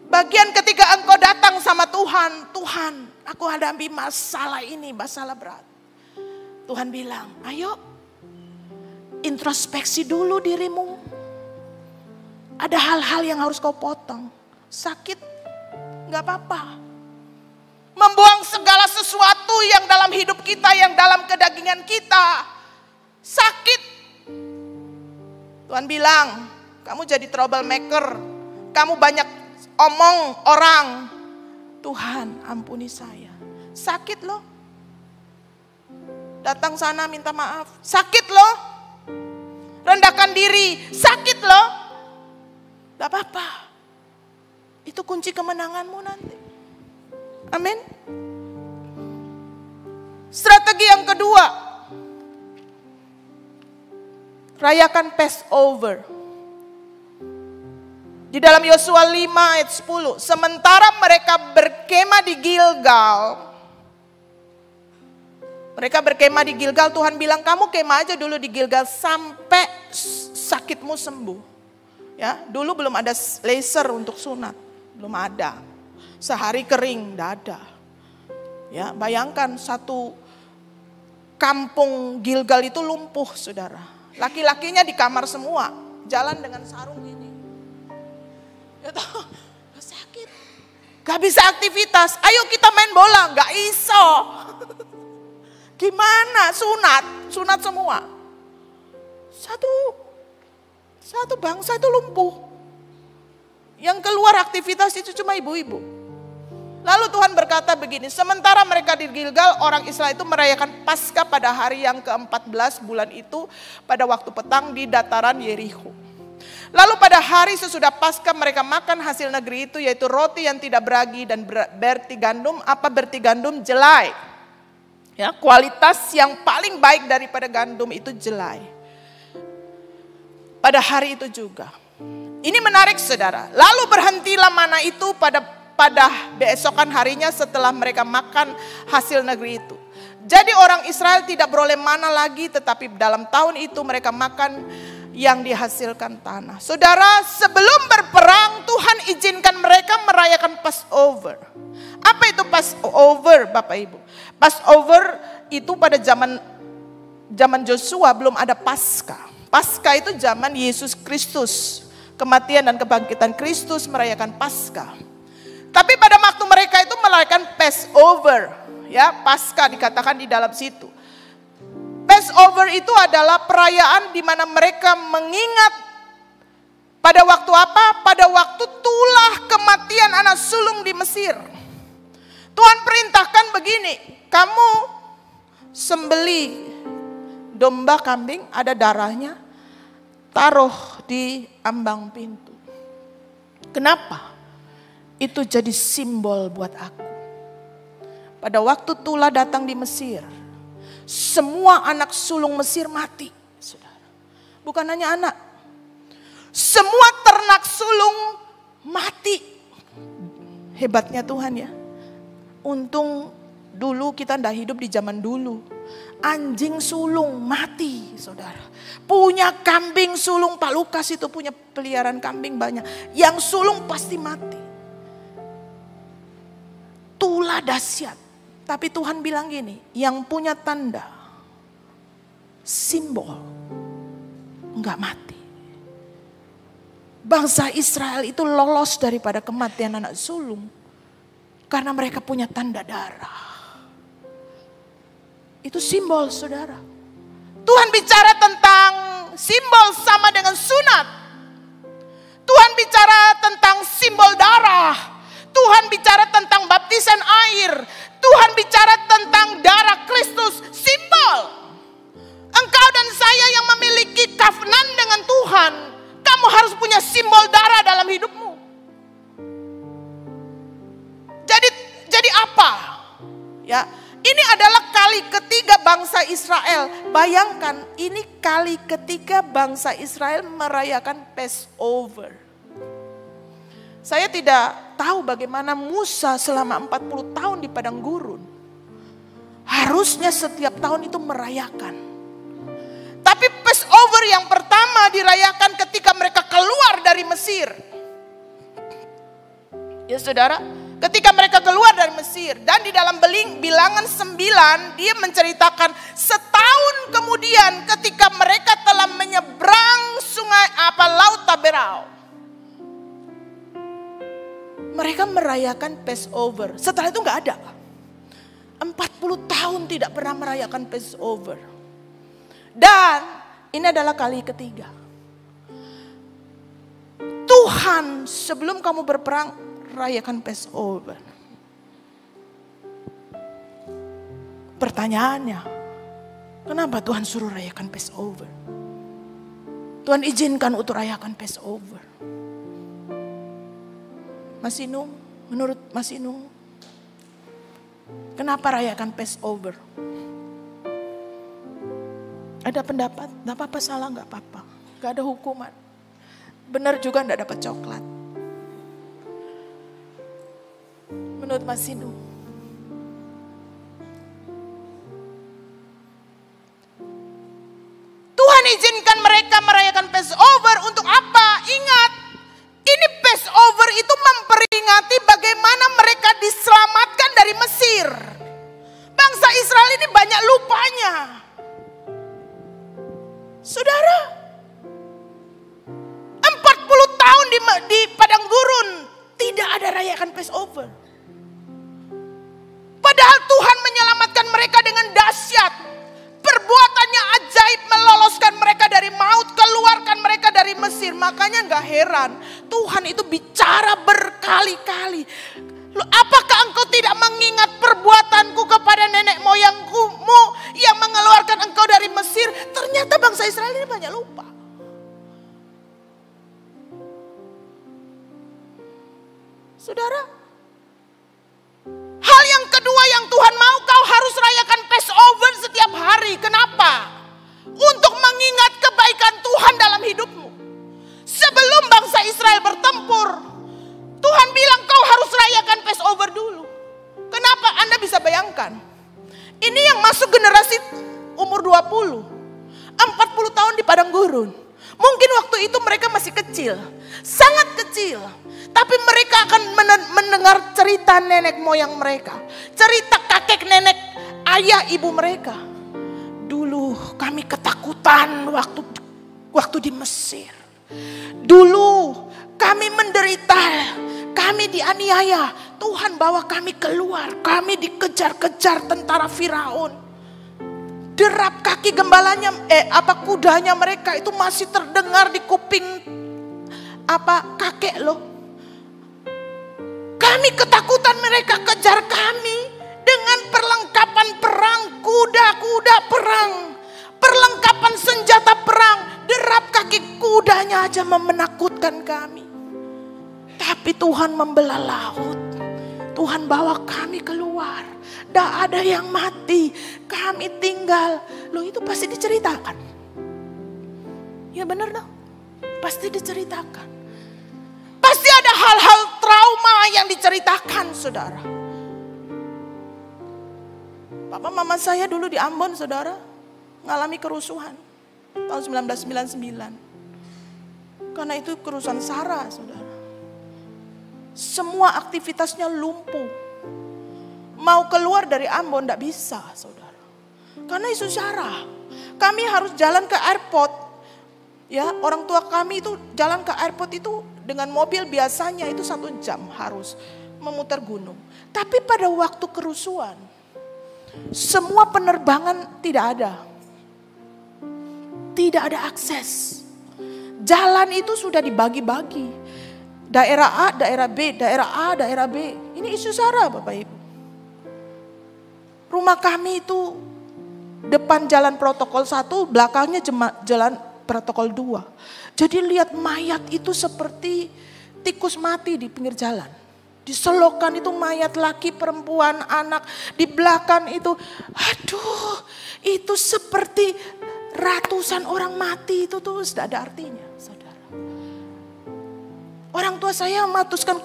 Speaker 2: Bagian ketika engkau datang sama Tuhan, Tuhan, aku hadapi masalah ini, masalah berat. Tuhan bilang, ayo introspeksi dulu dirimu. Ada hal-hal yang harus kau potong. Sakit, gak apa-apa. Membuang segala sesuatu yang dalam hidup kita, yang dalam kedagingan kita. Sakit. Tuhan bilang, kamu jadi troublemaker. Kamu banyak omong orang. Tuhan, ampuni saya. Sakit loh. Datang sana minta maaf. Sakit loh. Rendahkan diri. Sakit loh. Gak apa-apa. Itu kunci kemenanganmu nanti. Amin. Strategi yang kedua. Rayakan Passover. Di dalam Yosua 5 ayat 10. Sementara mereka berkemah di Gilgal. Mereka berkemah di Gilgal, Tuhan bilang kamu kemah aja dulu di Gilgal sampai sakitmu sembuh. Ya, dulu belum ada laser untuk sunat, belum ada. Sehari kering, tidak ada. Ya, bayangkan satu kampung Gilgal itu lumpuh, saudara. Laki-lakinya di kamar semua, jalan dengan sarung gini. Gitu, sakit, gak bisa aktivitas. Ayo kita main bola, gak iso. Gimana? Sunat semua. Satu bangsa itu lumpuh. Yang keluar aktivitas itu cuma ibu-ibu. Lalu Tuhan berkata begini, sementara mereka di Gilgal, orang Israel itu merayakan Paskah pada hari yang ke-14 bulan itu, pada waktu petang di dataran Yeriko. Lalu pada hari sesudah Paskah mereka makan hasil negeri itu, yaitu roti yang tidak beragi dan berti gandum. Apa berti gandum? Jelai. Ya, kualitas yang paling baik daripada gandum itu jelai. Pada hari itu juga. Ini menarik saudara. Lalu berhentilah mana itu pada beesokan harinya setelah mereka makan hasil negeri itu. Jadi orang Israel tidak beroleh mana lagi, tetapi dalam tahun itu mereka makan yang dihasilkan tanah. Saudara, sebelum berperang Tuhan izinkan mereka merayakan Passover. Apa itu Passover Bapak Ibu? Passover itu pada zaman Joshua belum ada Paskah. Paskah itu zaman Yesus Kristus. Kematian dan kebangkitan Kristus merayakan Paskah. Tapi pada waktu mereka itu merayakan Passover, ya, Paskah dikatakan di dalam situ. Passover itu adalah perayaan di mana mereka mengingat pada waktu apa? Pada waktu tulah kematian anak sulung di Mesir. Tuhan perintahkan begini, kamu sembeli domba kambing, ada darahnya, taruh di ambang pintu. Kenapa? Itu jadi simbol buat aku. Pada waktu tulah datang di Mesir, semua anak sulung Mesir mati, saudara. Bukan hanya anak, semua ternak sulung mati. Hebatnya Tuhan ya. Untung dulu kita ndak hidup di zaman dulu. Anjing sulung mati, saudara. Punya kambing sulung, Pak Lukas itu punya peliharaan kambing banyak. Yang sulung pasti mati. Tulah dahsyat. Tapi Tuhan bilang gini, yang punya tanda, simbol, enggak mati. Bangsa Israel itu lolos daripada kematian anak sulung. Karena mereka punya tanda darah. Itu simbol, saudara. Tuhan bicara tentang simbol sama dengan sunat. Tuhan bicara tentang simbol darah. Tuhan bicara tentang baptisan air. Tuhan bicara tentang darah Kristus, simbol. Engkau dan saya yang memiliki covenant dengan Tuhan, kamu harus punya simbol darah dalam hidupmu. Jadi apa? Ya, ini adalah kali ketiga bangsa Israel. Bayangkan, ini kali ketiga bangsa Israel merayakan Passover. Saya tidak tahu bagaimana Musa selama 40 tahun di padang gurun. Harusnya setiap tahun itu merayakan. Tapi Passover yang pertama dirayakan ketika mereka keluar dari Mesir. Ya saudara, ketika mereka keluar dari Mesir. Dan di dalam bilangan 9 dia menceritakan setahun kemudian ketika mereka telah menyeberang Laut Taberau. Mereka merayakan Passover. Setelah itu gak ada. 40 tahun tidak pernah merayakan Passover. Dan ini adalah kali ketiga. Tuhan sebelum kamu berperang, rayakan Passover. Pertanyaannya, kenapa Tuhan suruh rayakan Passover? Tuhan izinkan untuk rayakan Passover. Mas Inung, menurut Mas Inung, kenapa rayakan Passover? Ada pendapat, gak apa-apa, salah gak apa-apa. Gak ada hukuman. Benar juga gak dapat coklat. Menurut Mas Inung. Tuhan izinkan mereka merayakan Passover untuk apa? Ingat, ini Passover itu memperingati bagaimana mereka diselamatkan dari Mesir. Bangsa Israel ini banyak lupanya. Saudara, 40 tahun di padang gurun tidak ada rayakan Passover. Padahal Tuhan menyelamatkan mereka dengan dahsyat. Perbuatannya ajaib, meloloskan mereka dari maut, keluarkan mereka dari Mesir. Makanya gak heran Tuhan itu bicara berkali-kali. Apakah engkau tidak mengingat perbuatanku kepada nenek moyangmu yang mengeluarkan engkau dari Mesir? Ternyata bangsa Israel ini banyak lupa. Saudara, hal yang kedua yang Tuhan mau, kau harus rayakan Passover setiap hari. Kenapa? Untuk mengingat kebaikan Tuhan dalam hidupmu. Sebelum bangsa Israel bertempur, Tuhan bilang kau harus rayakan Passover dulu. Kenapa? Anda bisa bayangkan. Ini yang masuk generasi umur 20. 40 tahun di padang gurun. Mungkin waktu itu mereka masih kecil. Sangat kecil. Tapi mereka akan mendengar cerita nenek moyang mereka. Cerita kakek nenek ayah ibu mereka. Dulu kami ketakutan waktu di Mesir. Dulu kami menderita Kami dianiaya, Tuhan bawa kami keluar. Kami dikejar-kejar tentara Firaun. Derap kaki gembalanya, kudanya mereka itu masih terdengar di kuping kakek loh. Kami ketakutan, mereka kejar kami dengan perlengkapan perang, kuda-kuda perang, perlengkapan senjata perang. Derap kaki kudanya aja menakutkan kami. Tapi Tuhan membelah laut. Tuhan bawa kami keluar. Tidak ada yang mati. Kami tinggal. Loh, itu pasti diceritakan. Ya benar dong. Pasti diceritakan. Pasti ada hal-hal trauma yang diceritakan, saudara. Papa mama saya dulu di Ambon, saudara, ngalami kerusuhan tahun 1999. Karena itu kerusuhan SARA, saudara. Semua aktivitasnya lumpuh. Mau keluar dari Ambon tidak bisa, saudara. Karena isu SARA. Kami harus jalan ke airport. Ya, orang tua kami itu jalan ke airport itu dengan mobil biasanya itu 1 jam harus memutar gunung. Tapi pada waktu kerusuhan, semua penerbangan tidak ada. Tidak ada akses. Jalan itu sudah dibagi-bagi. Daerah A, daerah B, daerah A, daerah B. Ini isu SARA, Bapak Ibu. Rumah kami itu depan jalan protokol 1, belakangnya jalan protokol 2. Jadi lihat mayat itu seperti tikus mati di pinggir jalan. Di selokan itu mayat laki, perempuan, anak. Di belakang itu, aduh, itu seperti ratusan orang mati itu tuh tidak ada artinya, saudara. Orang tua saya memutuskan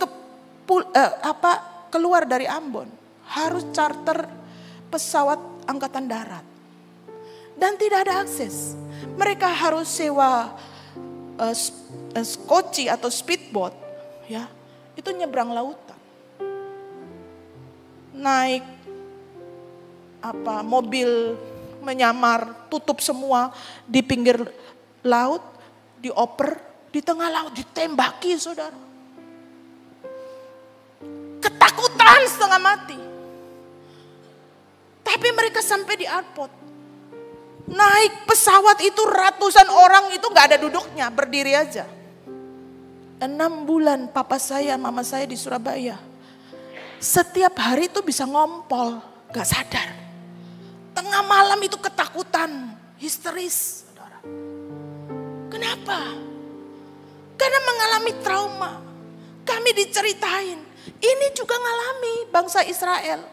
Speaker 2: keluar dari Ambon, harus charter pesawat angkatan darat. Dan tidak ada akses. Mereka harus sewa skoci atau speedboat, ya. Itu nyebrang lautan. Naik mobil menyamar, tutup semua di pinggir laut, dioper. Di tengah laut ditembaki, saudara. Ketakutan setengah mati. Tapi mereka sampai di airport. Naik pesawat itu ratusan orang itu gak ada duduknya, berdiri aja. 6 bulan papa saya, mama saya di Surabaya. Setiap hari itu bisa ngompol, gak sadar. Tengah malam itu ketakutan, histeris, saudara. Kenapa? Karena mengalami trauma. Kami diceritain. Ini juga ngalami bangsa Israel.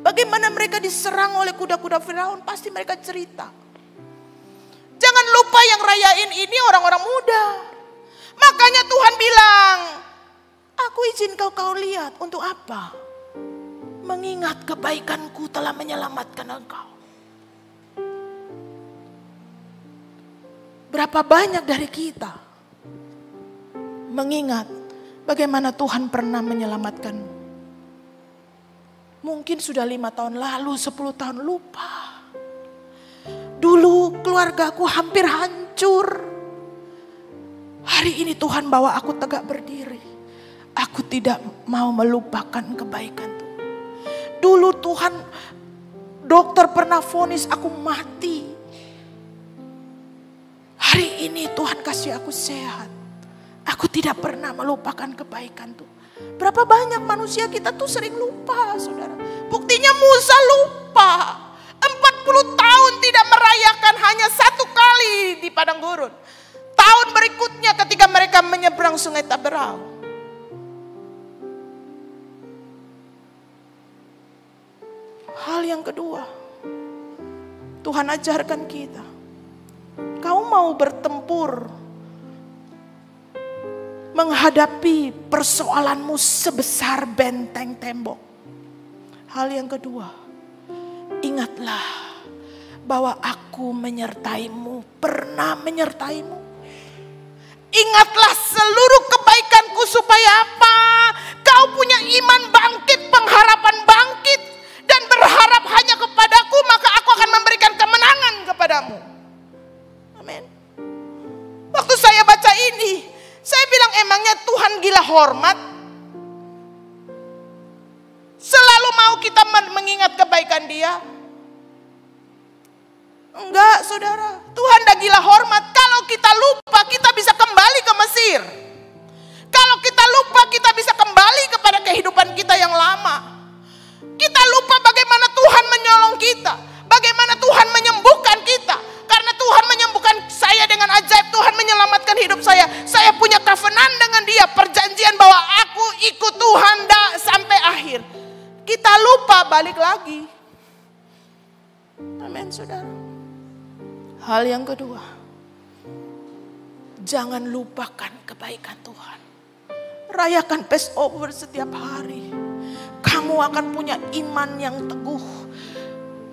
Speaker 2: Bagaimana mereka diserang oleh kuda-kuda Firaun. Pasti mereka cerita. Jangan lupa yang rayain ini orang-orang muda. Makanya Tuhan bilang, aku izin kau lihat untuk apa? Mengingat kebaikanku telah menyelamatkan engkau. Berapa banyak dari kita mengingat bagaimana Tuhan pernah menyelamatkanmu. Mungkin sudah 5 tahun lalu, 10 tahun lupa. Dulu keluargaku hampir hancur. Hari ini Tuhan bawa aku tegak berdiri. Aku tidak mau melupakan kebaikan Tuhan. Dulu Tuhan, dokter pernah vonis aku mati. Hari ini Tuhan kasih aku sehat. Aku tidak pernah melupakan kebaikan Tuhan. Berapa banyak manusia kita tuh sering lupa, saudara. Buktinya Musa lupa. 40 tahun tidak merayakan hanya 1 kali di padang gurun. Tahun berikutnya ketika mereka menyeberang sungai Taberau. Hal yang kedua, Tuhan ajarkan kita. Kau mau bertempur menghadapi persoalanmu sebesar benteng tembok. Hal yang kedua, ingatlah bahwa aku menyertaimu, pernah menyertaimu. Ingatlah seluruh kebaikanku supaya apa? Kau punya iman bangkit, pengharapan bangkit, dan berharap hanya kepadaku, maka aku akan memberikan kemenangan kepadamu. Amin. Waktu saya baca ini, saya bilang emangnya Tuhan gila hormat? Selalu mau kita mengingat kebaikan Dia? Enggak, saudara. Tuhan dah gila hormat. Kalau kita lupa, kita bisa kembali ke Mesir. Kalau kita lupa, kita bisa kembali kepada kehidupan kita yang lama. Kita lupa bagaimana Tuhan menyolong kita. Bagaimana Tuhan menyembuhkan kita. Karena Tuhan menyembuhkan saya dengan ajaib. Tuhan menyelamatkan hidup saya. Saya punya covenant dengan Dia. Perjanjian bahwa aku ikut Tuhan sampai akhir. Kita lupa, balik lagi. Amin, saudara. Hal yang kedua, jangan lupakan kebaikan Tuhan. Rayakan Passover setiap hari. Kamu akan punya iman yang teguh.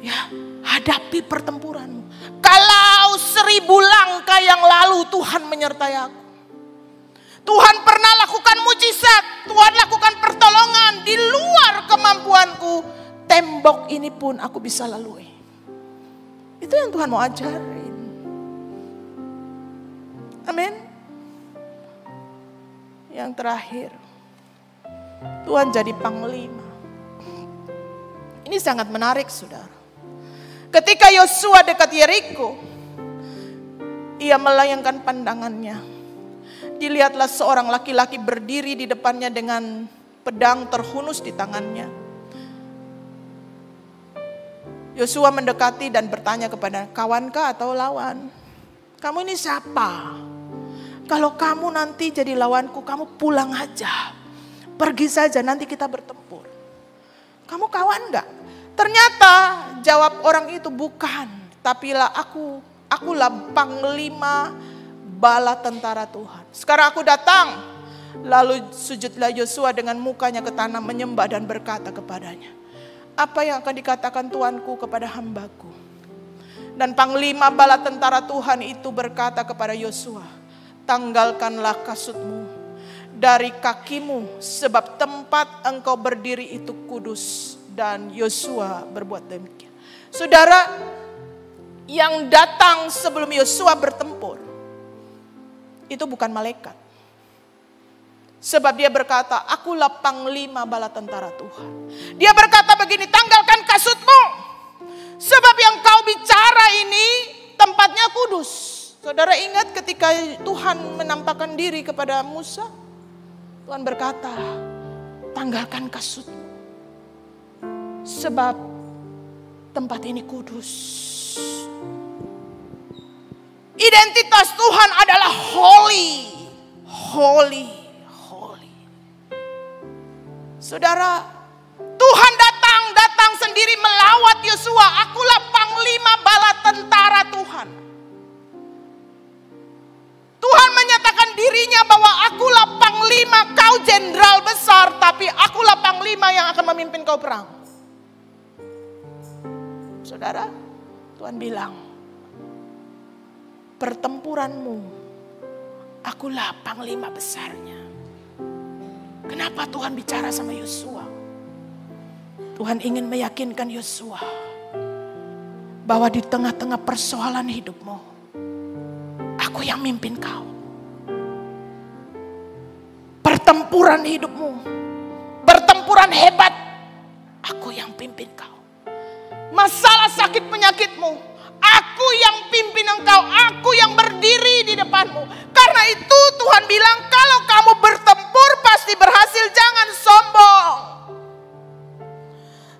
Speaker 2: Ya, hadapi pertempuranmu. Kalau 1000 langkah yang lalu Tuhan menyertai aku. Tuhan pernah lakukan mujizat. Tuhan lakukan pertolongan di luar kemampuanku. Tembok ini pun aku bisa lalui. Itu yang Tuhan mau ajarin. Amin. Yang terakhir, Tuhan jadi panglima. Ini sangat menarik, saudara. Ketika Yosua dekat Yeriko, ia melayangkan pandangannya. Dilihatlah seorang laki-laki berdiri di depannya dengan pedang terhunus di tangannya. Yosua mendekati dan bertanya kepada, kawankah atau lawan? Kamu ini siapa? Kalau kamu nanti jadi lawanku, kamu pulang aja. Pergi saja, nanti kita bertempur. Kamu kawan gak? Ternyata jawab orang itu, bukan. Tapilah akulah panglima bala tentara Tuhan. Sekarang aku datang. Lalu sujudlah Yosua dengan mukanya ke tanah, menyembah dan berkata kepadanya, apa yang akan dikatakan Tuanku kepada hambaku? Dan panglima bala tentara Tuhan itu berkata kepada Yosua, tanggalkanlah kasutmu dari kakimu, sebab tempat engkau berdiri itu kudus. Dan Yosua berbuat demikian. Saudara, yang datang sebelum Yosua bertempur itu bukan malaikat. Sebab dia berkata, akulah panglima bala tentara Tuhan. Dia berkata begini, tanggalkan kasutmu. Sebab yang kau bicara ini tempatnya kudus. Saudara ingat ketika Tuhan menampakkan diri kepada Musa? Tuhan berkata, tanggalkan kasutmu. Sebab tempat ini kudus. Identitas Tuhan adalah holy. Holy. Holy. Saudara, Tuhan datang sendiri melawat Yosua. Akulah panglima bala tentara Tuhan. Tuhan menyatakan dirinya bahwa akulah panglima, kau jenderal besar, tapi akulah panglima yang akan memimpin kau perang. Saudara, Tuhan bilang, pertempuranmu, akulah panglima besarnya. Kenapa Tuhan bicara sama Yosua? Tuhan ingin meyakinkan Yosua bahwa di tengah-tengah persoalan hidupmu, aku yang mimpin kau. Pertempuran hidupmu, pertempuran hebat, aku yang pimpin kau. Masalah sakit penyakitmu, aku yang pimpin engkau, aku yang berdiri di depanmu. Karena itu Tuhan bilang, kalau kamu bertempur pasti berhasil, jangan sombong.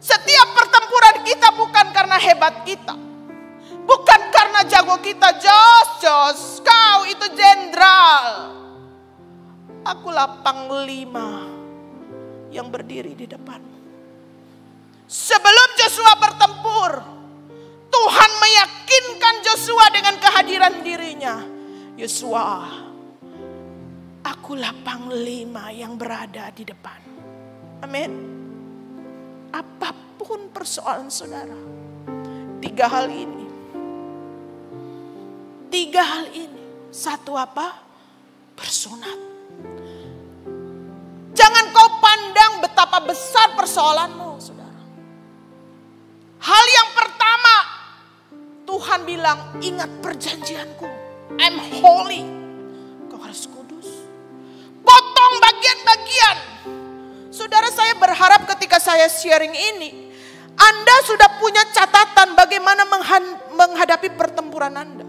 Speaker 2: Setiap pertempuran kita bukan karena hebat kita, bukan karena jago kita. Jos, kau itu jenderal. Akulah panglima yang berdiri di depanmu. Sebelum Joshua bertempur, Tuhan meyakinkan Joshua dengan kehadiran dirinya. Yosua, akulah panglima yang berada di depan. Amin. Apapun persoalan saudara, 3 hal ini. 3 hal ini. Satu apa? Bersunat. Jangan kau pandang betapa besar persoalanmu, saudara. Hal yang pertama, Tuhan bilang, ingat perjanjianku. I'm holy. Kau harus kudus. Potong bagian-bagian. Saudara, saya berharap ketika ketika saya sharing ini, Anda sudah punya catatan bagaimana menghadapi pertempuran Anda.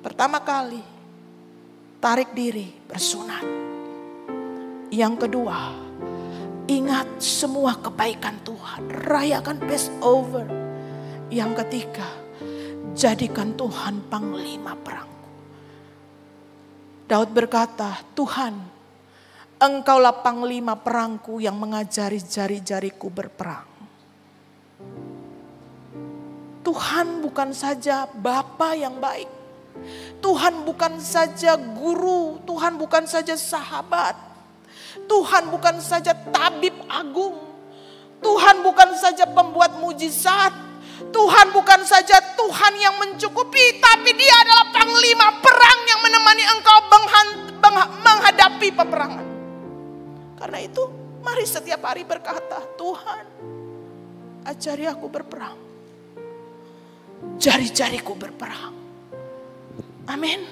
Speaker 2: Pertama kali, tarik diri, bersunat. Yang kedua, ingat semua kebaikan Tuhan, rayakan Passover. Yang ketiga, jadikan Tuhan panglima perangku. Daud berkata, Tuhan, Engkaulah panglima perangku yang mengajari jari-jariku berperang. Tuhan bukan saja Bapa yang baik. Tuhan bukan saja guru. Tuhan bukan saja sahabat. Tuhan bukan saja tabib agung. Tuhan bukan saja pembuat mujizat. Tuhan bukan saja Tuhan yang mencukupi. Tapi Dia adalah panglima perang yang menemani engkau menghadapi peperangan. Karena itu mari setiap hari berkata, Tuhan ajari aku berperang. Jari-jariku berperang. Amin.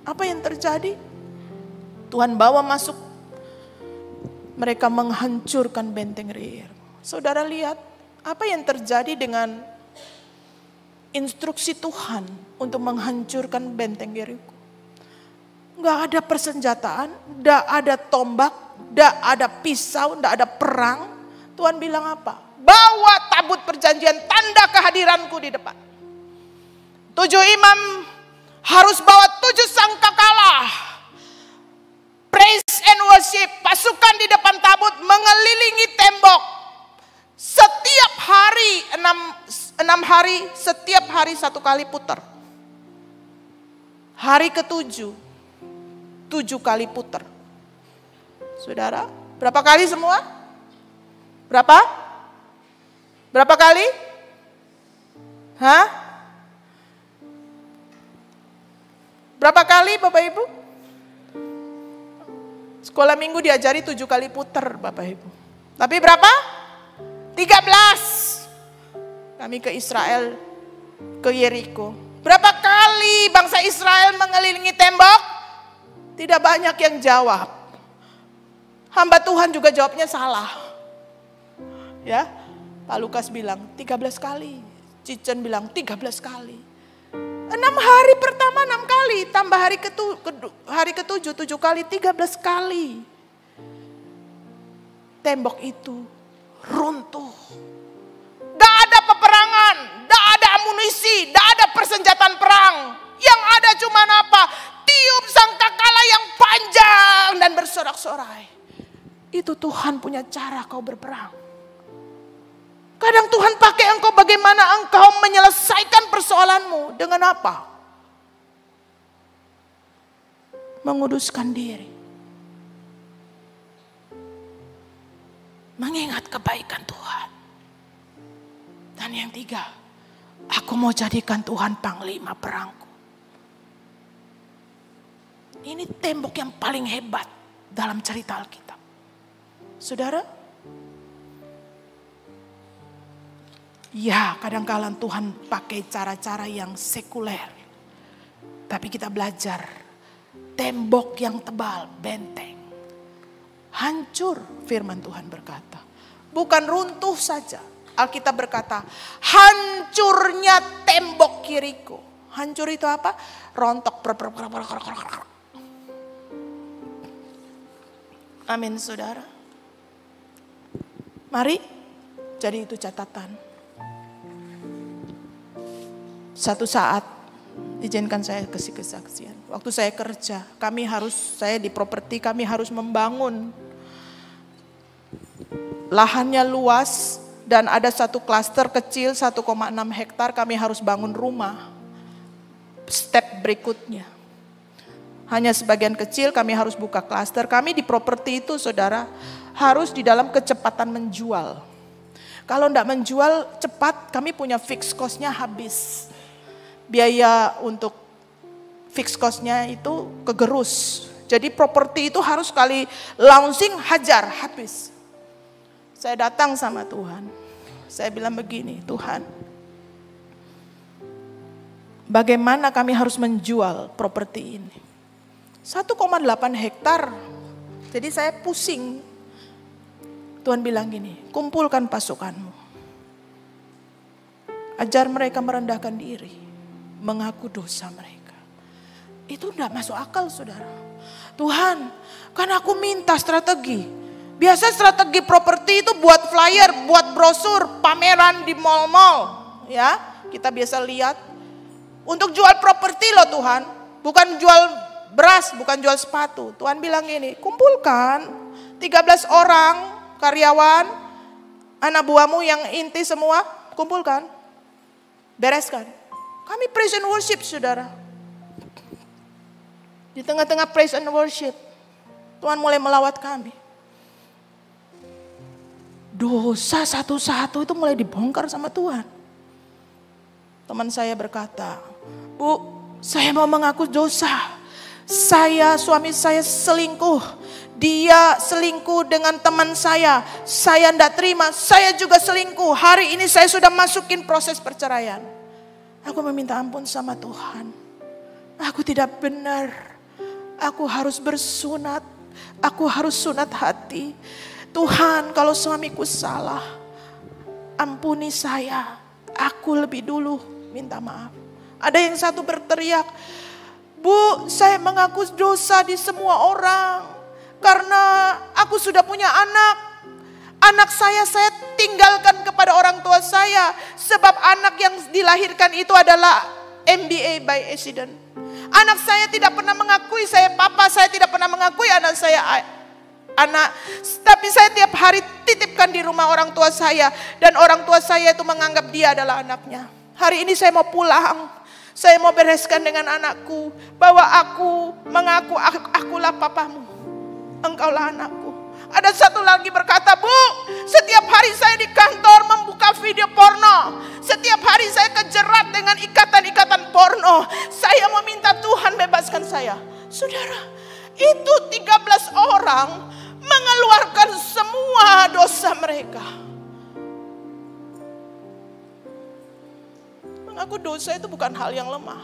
Speaker 2: Apa yang terjadi? Tuhan bawa masuk. Mereka menghancurkan benteng Yeriko. Saudara lihat apa yang terjadi dengan instruksi Tuhan untuk menghancurkan benteng Yeriko. Gak ada persenjataan, gak ada tombak, gak ada pisau, gak ada perang. Tuhan bilang apa? Bawa tabut perjanjian, tanda kehadiranku di depan. 7 imam harus bawa 7 sangkakala. Praise and worship, pasukan di depan tabut mengelilingi tembok. Setiap hari, 6 hari, setiap hari 1 kali putar. Hari ke-7, 7 kali putar. Saudara, berapa kali semua? Berapa? Berapa kali? Hah? Berapa kali Bapak Ibu? Sekolah minggu diajari 7 kali putar Bapak Ibu. Tapi berapa? 13. Kami ke Israel, ke Yeriko. Berapa kali bangsa Israel mengelilingi tembok? Tidak banyak yang jawab. Hamba Tuhan juga jawabnya salah. Ya, Pak Lukas bilang 13 kali. Cicen bilang 13 kali. 6 hari pertama 6 kali. Tambah hari ke-7 7 kali, 13 kali. Tembok itu runtuh. Gak ada peperangan, gak ada amunisi, gak ada persenjataan perang. Yang ada cuma apa? Tiup sangkakala yang panjang dan bersorak-sorai. Itu Tuhan punya cara kau berperang. Kadang Tuhan pakai engkau bagaimana engkau menyelesaikan persoalanmu. Dengan apa? Menguduskan diri. Mengingat kebaikan Tuhan. Dan yang 3, aku mau jadikan Tuhan panglima perangku. Ini tembok yang paling hebat dalam cerita Alkitab. Saudara, ya kadang-kadang Tuhan pakai cara-cara yang sekuler. Tapi kita belajar tembok yang tebal, benteng. Hancur firman Tuhan berkata. Bukan runtuh saja. Alkitab berkata, hancurnya tembok Yeriko. Hancur itu apa? Rontok. Amin saudara. Mari, jadi itu catatan. Satu saat, izinkan saya kasih kesaksian. Waktu saya kerja, saya di properti, kami harus membangun. Lahannya luas dan ada satu klaster kecil 1,6 hektar, kami harus bangun rumah. Step berikutnya. Hanya sebagian kecil kami harus buka klaster. Kami di properti itu saudara harus di dalam kecepatan menjual. Kalau tidak menjual cepat kami punya fixed cost-nya habis. Biaya untuk fixed cost-nya itu kegerus. Jadi properti itu harus kali launching hajar habis. Saya datang sama Tuhan. Saya bilang begini, Tuhan, bagaimana kami harus menjual properti ini? 1,8 hektar. Jadi saya pusing. Tuhan bilang gini, kumpulkan pasukanmu. Ajar mereka merendahkan diri, mengaku dosa mereka. Itu tidak masuk akal, saudara. Tuhan, kan aku minta strategi. Biasa strategi properti itu buat flyer, buat brosur, pameran di mall-mall. Ya, kita biasa lihat. Untuk jual properti loh Tuhan. Bukan jual beras, bukan jual sepatu. Tuhan bilang gini, kumpulkan 13 orang karyawan, anak buahmu yang inti semua, kumpulkan. Bereskan. Kami praise and worship, saudara. Di tengah-tengah praise and worship, Tuhan mulai melawat kami. Dosa satu-satu itu mulai dibongkar sama Tuhan. Teman saya berkata, Bu, saya mau mengaku dosa. Suami saya selingkuh. Dia selingkuh dengan teman saya. Saya tidak terima, saya juga selingkuh. Hari ini saya sudah masukin proses perceraian. Aku meminta ampun sama Tuhan. Aku tidak benar. Aku harus bersunat. Aku harus sunat hati. Tuhan, kalau suamiku salah, ampuni saya. Aku lebih dulu minta maaf. Ada yang satu berteriak, Bu, saya mengaku dosa di semua orang. Karena aku sudah punya anak. Anak saya tinggalkan kepada orang tua saya. Sebab anak yang dilahirkan itu adalah MBA by accident. Anak saya tidak pernah mengakui saya papa. Saya tidak pernah mengakui anak saya anak. Tapi saya tiap hari titipkan di rumah orang tua saya. Dan orang tua saya itu menganggap dia adalah anaknya. Hari ini saya mau pulang. Saya mau bereskan dengan anakku. Bahwa aku mengaku akulah papamu. Engkaulah anakku. Ada satu lagi berkata, Bu, setiap hari saya di kantor membuka video porno. Setiap hari saya kejerat dengan ikatan-ikatan porno. Saya meminta Tuhan bebaskan saya. Saudara, itu 13 orang mengeluarkan semua dosa mereka. Mengaku dosa itu bukan hal yang lemah.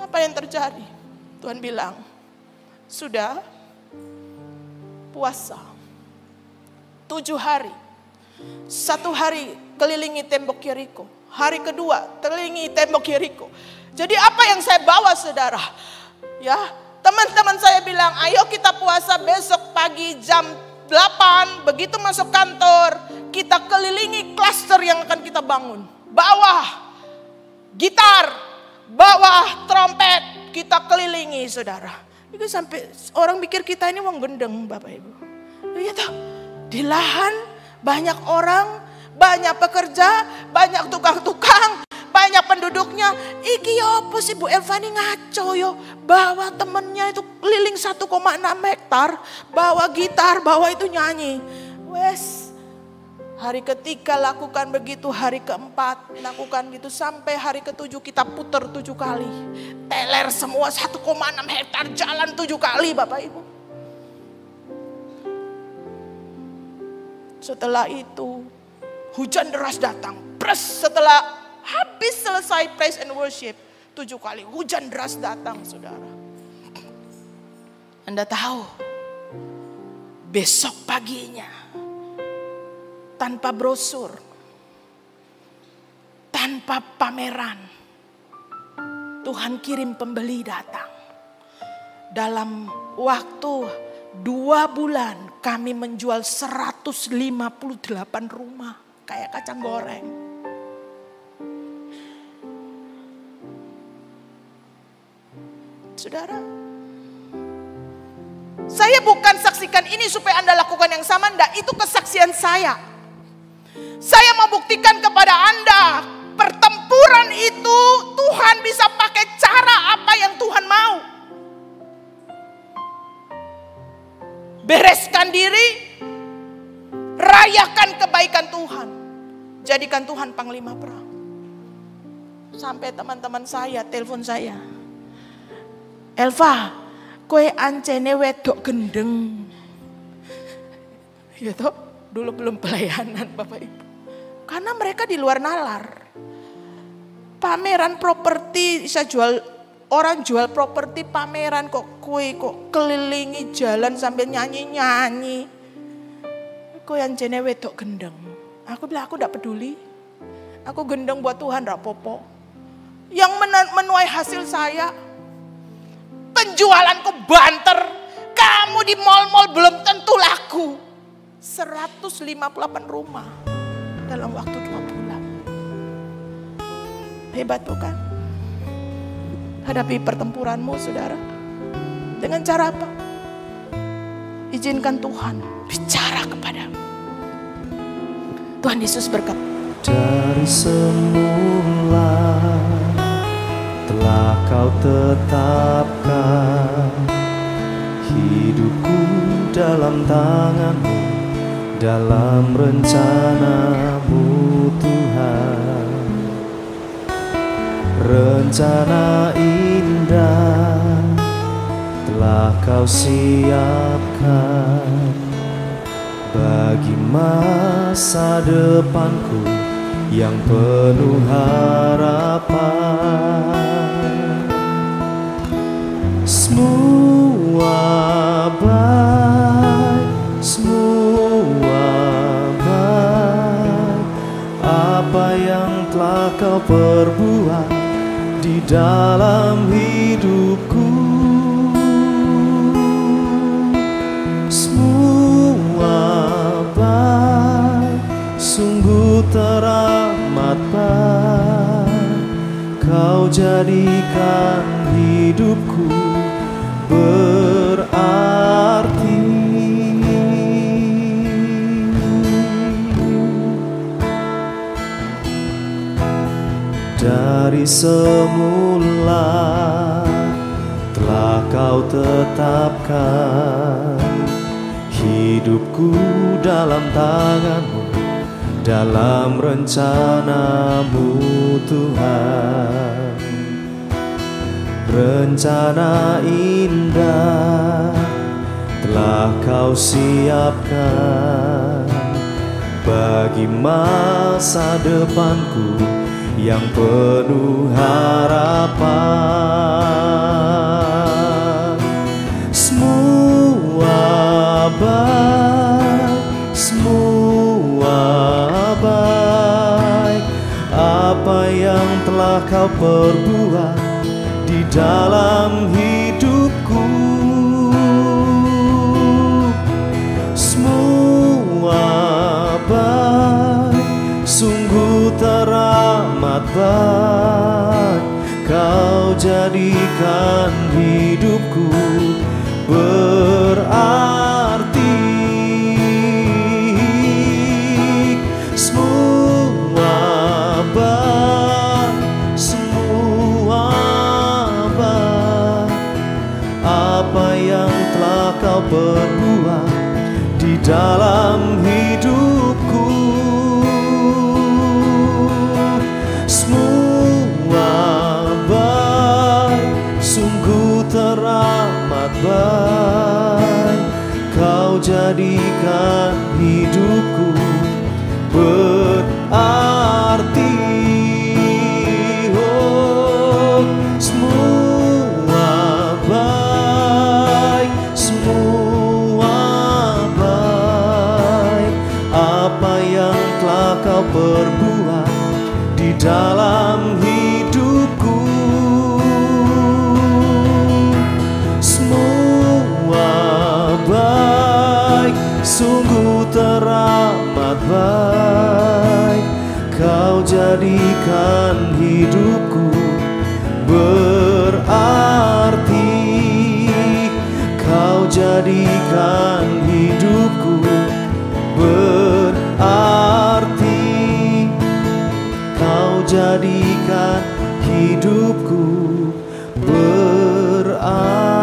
Speaker 2: Apa yang terjadi? Tuhan bilang, sudah puasa 7 hari. 1 hari kelilingi tembok Yeriko. Hari kedua kelilingi tembok Yeriko. Jadi apa yang saya bawa, saudara? Ya, teman-teman saya bilang, ayo kita puasa besok pagi jam 8. Begitu masuk kantor, kita kelilingi klaster yang akan kita bangun. Bawa gitar, bawa trompet, kita kelilingi, saudara. Itu sampai orang pikir kita ini wong gendeng, Bapak Ibu. Iya toh, di lahan banyak orang, banyak pekerja, banyak tukang-tukang, banyak penduduknya. Iki apa sih Bu Elva ini ngaco yo. Bawa temennya itu keliling 1,6 hektar, bawa gitar, bawa itu nyanyi. Wes, hari ketiga lakukan begitu, hari keempat lakukan gitu, sampai hari ketujuh kita putar 7 kali. Teler semua 1,6 hektar jalan 7 kali, Bapak Ibu. Setelah itu hujan deras datang. Setelah habis selesai praise and worship 7 kali hujan deras datang, saudara. Anda tahu, besok paginya tanpa brosur, tanpa pameran, Tuhan kirim pembeli datang. Dalam waktu 2 bulan kami menjual 158 rumah kayak kacang goreng. Saudara, saya bukan saksikan ini supaya Anda lakukan yang sama, enggak, itu kesaksian saya. Saya mau buktikan kepada Anda, pertempuran itu Tuhan bisa pakai cara apa yang Tuhan mau. Bereskan diri, rayakan kebaikan Tuhan. Jadikan Tuhan panglima perang. Sampai teman-teman saya telepon saya. Elva, kowe ancene wedok gendeng. Ya toh, dulu belum pelayanan Bapak Ibu. Karena mereka di luar nalar. Pameran properti bisa jual, orang jual properti pameran kok kue kok kelilingi jalan sambil nyanyi-nyanyi. Aku yang jene wedok gendeng. Aku bilang aku tidak peduli. Aku gendeng buat Tuhan rapopo. Yang menuai hasil saya, penjualanku banter. Kamu di mal-mal belum tentu laku. 158 rumah dalam waktu 2 bulan. Hebat bukan? Hadapi pertempuranmu saudara. Dengan cara apa? Izinkan Tuhan bicara kepadamu. Tuhan Yesus berkata,
Speaker 1: dari semula telah kau tetapkan hidupku dalam tangan-Mu, dalam rencana-Mu Tuhan. Rencana indah telah kau siapkan bagi masa depanku yang penuh harapan. Semua baik, semua baik, apa yang telah kau perbuat di dalam hidupku. Semua baik, sungguh teramat baik, kau jadikan hidupku berarti. Dari semula telah kau tetapkan hidupku dalam tangan-Mu, dalam rencana-Mu Tuhan. Rencana indah telah kau siapkan bagi masa depanku yang penuh harapan. Semua baik, semua baik, apa yang telah kau perbuat di dalam hidupku. Semua baik, sungguh teramat baik, kau jadikan hidupku berarti. Semua baik, semua baik, apa yang telah kau perbuat di dalam hidupku. Semua baik, sungguh teramat baik, kau jadikan hidupku berarti. Oh, semua baik, semua baik, apa yang telah kau perbuat di dalam hidupku. Semua baik, sungguh teramat baik, kau jadikan hidupku berarti. Kau jadikan hidupku berarti, kau jadikan hidupku berarti.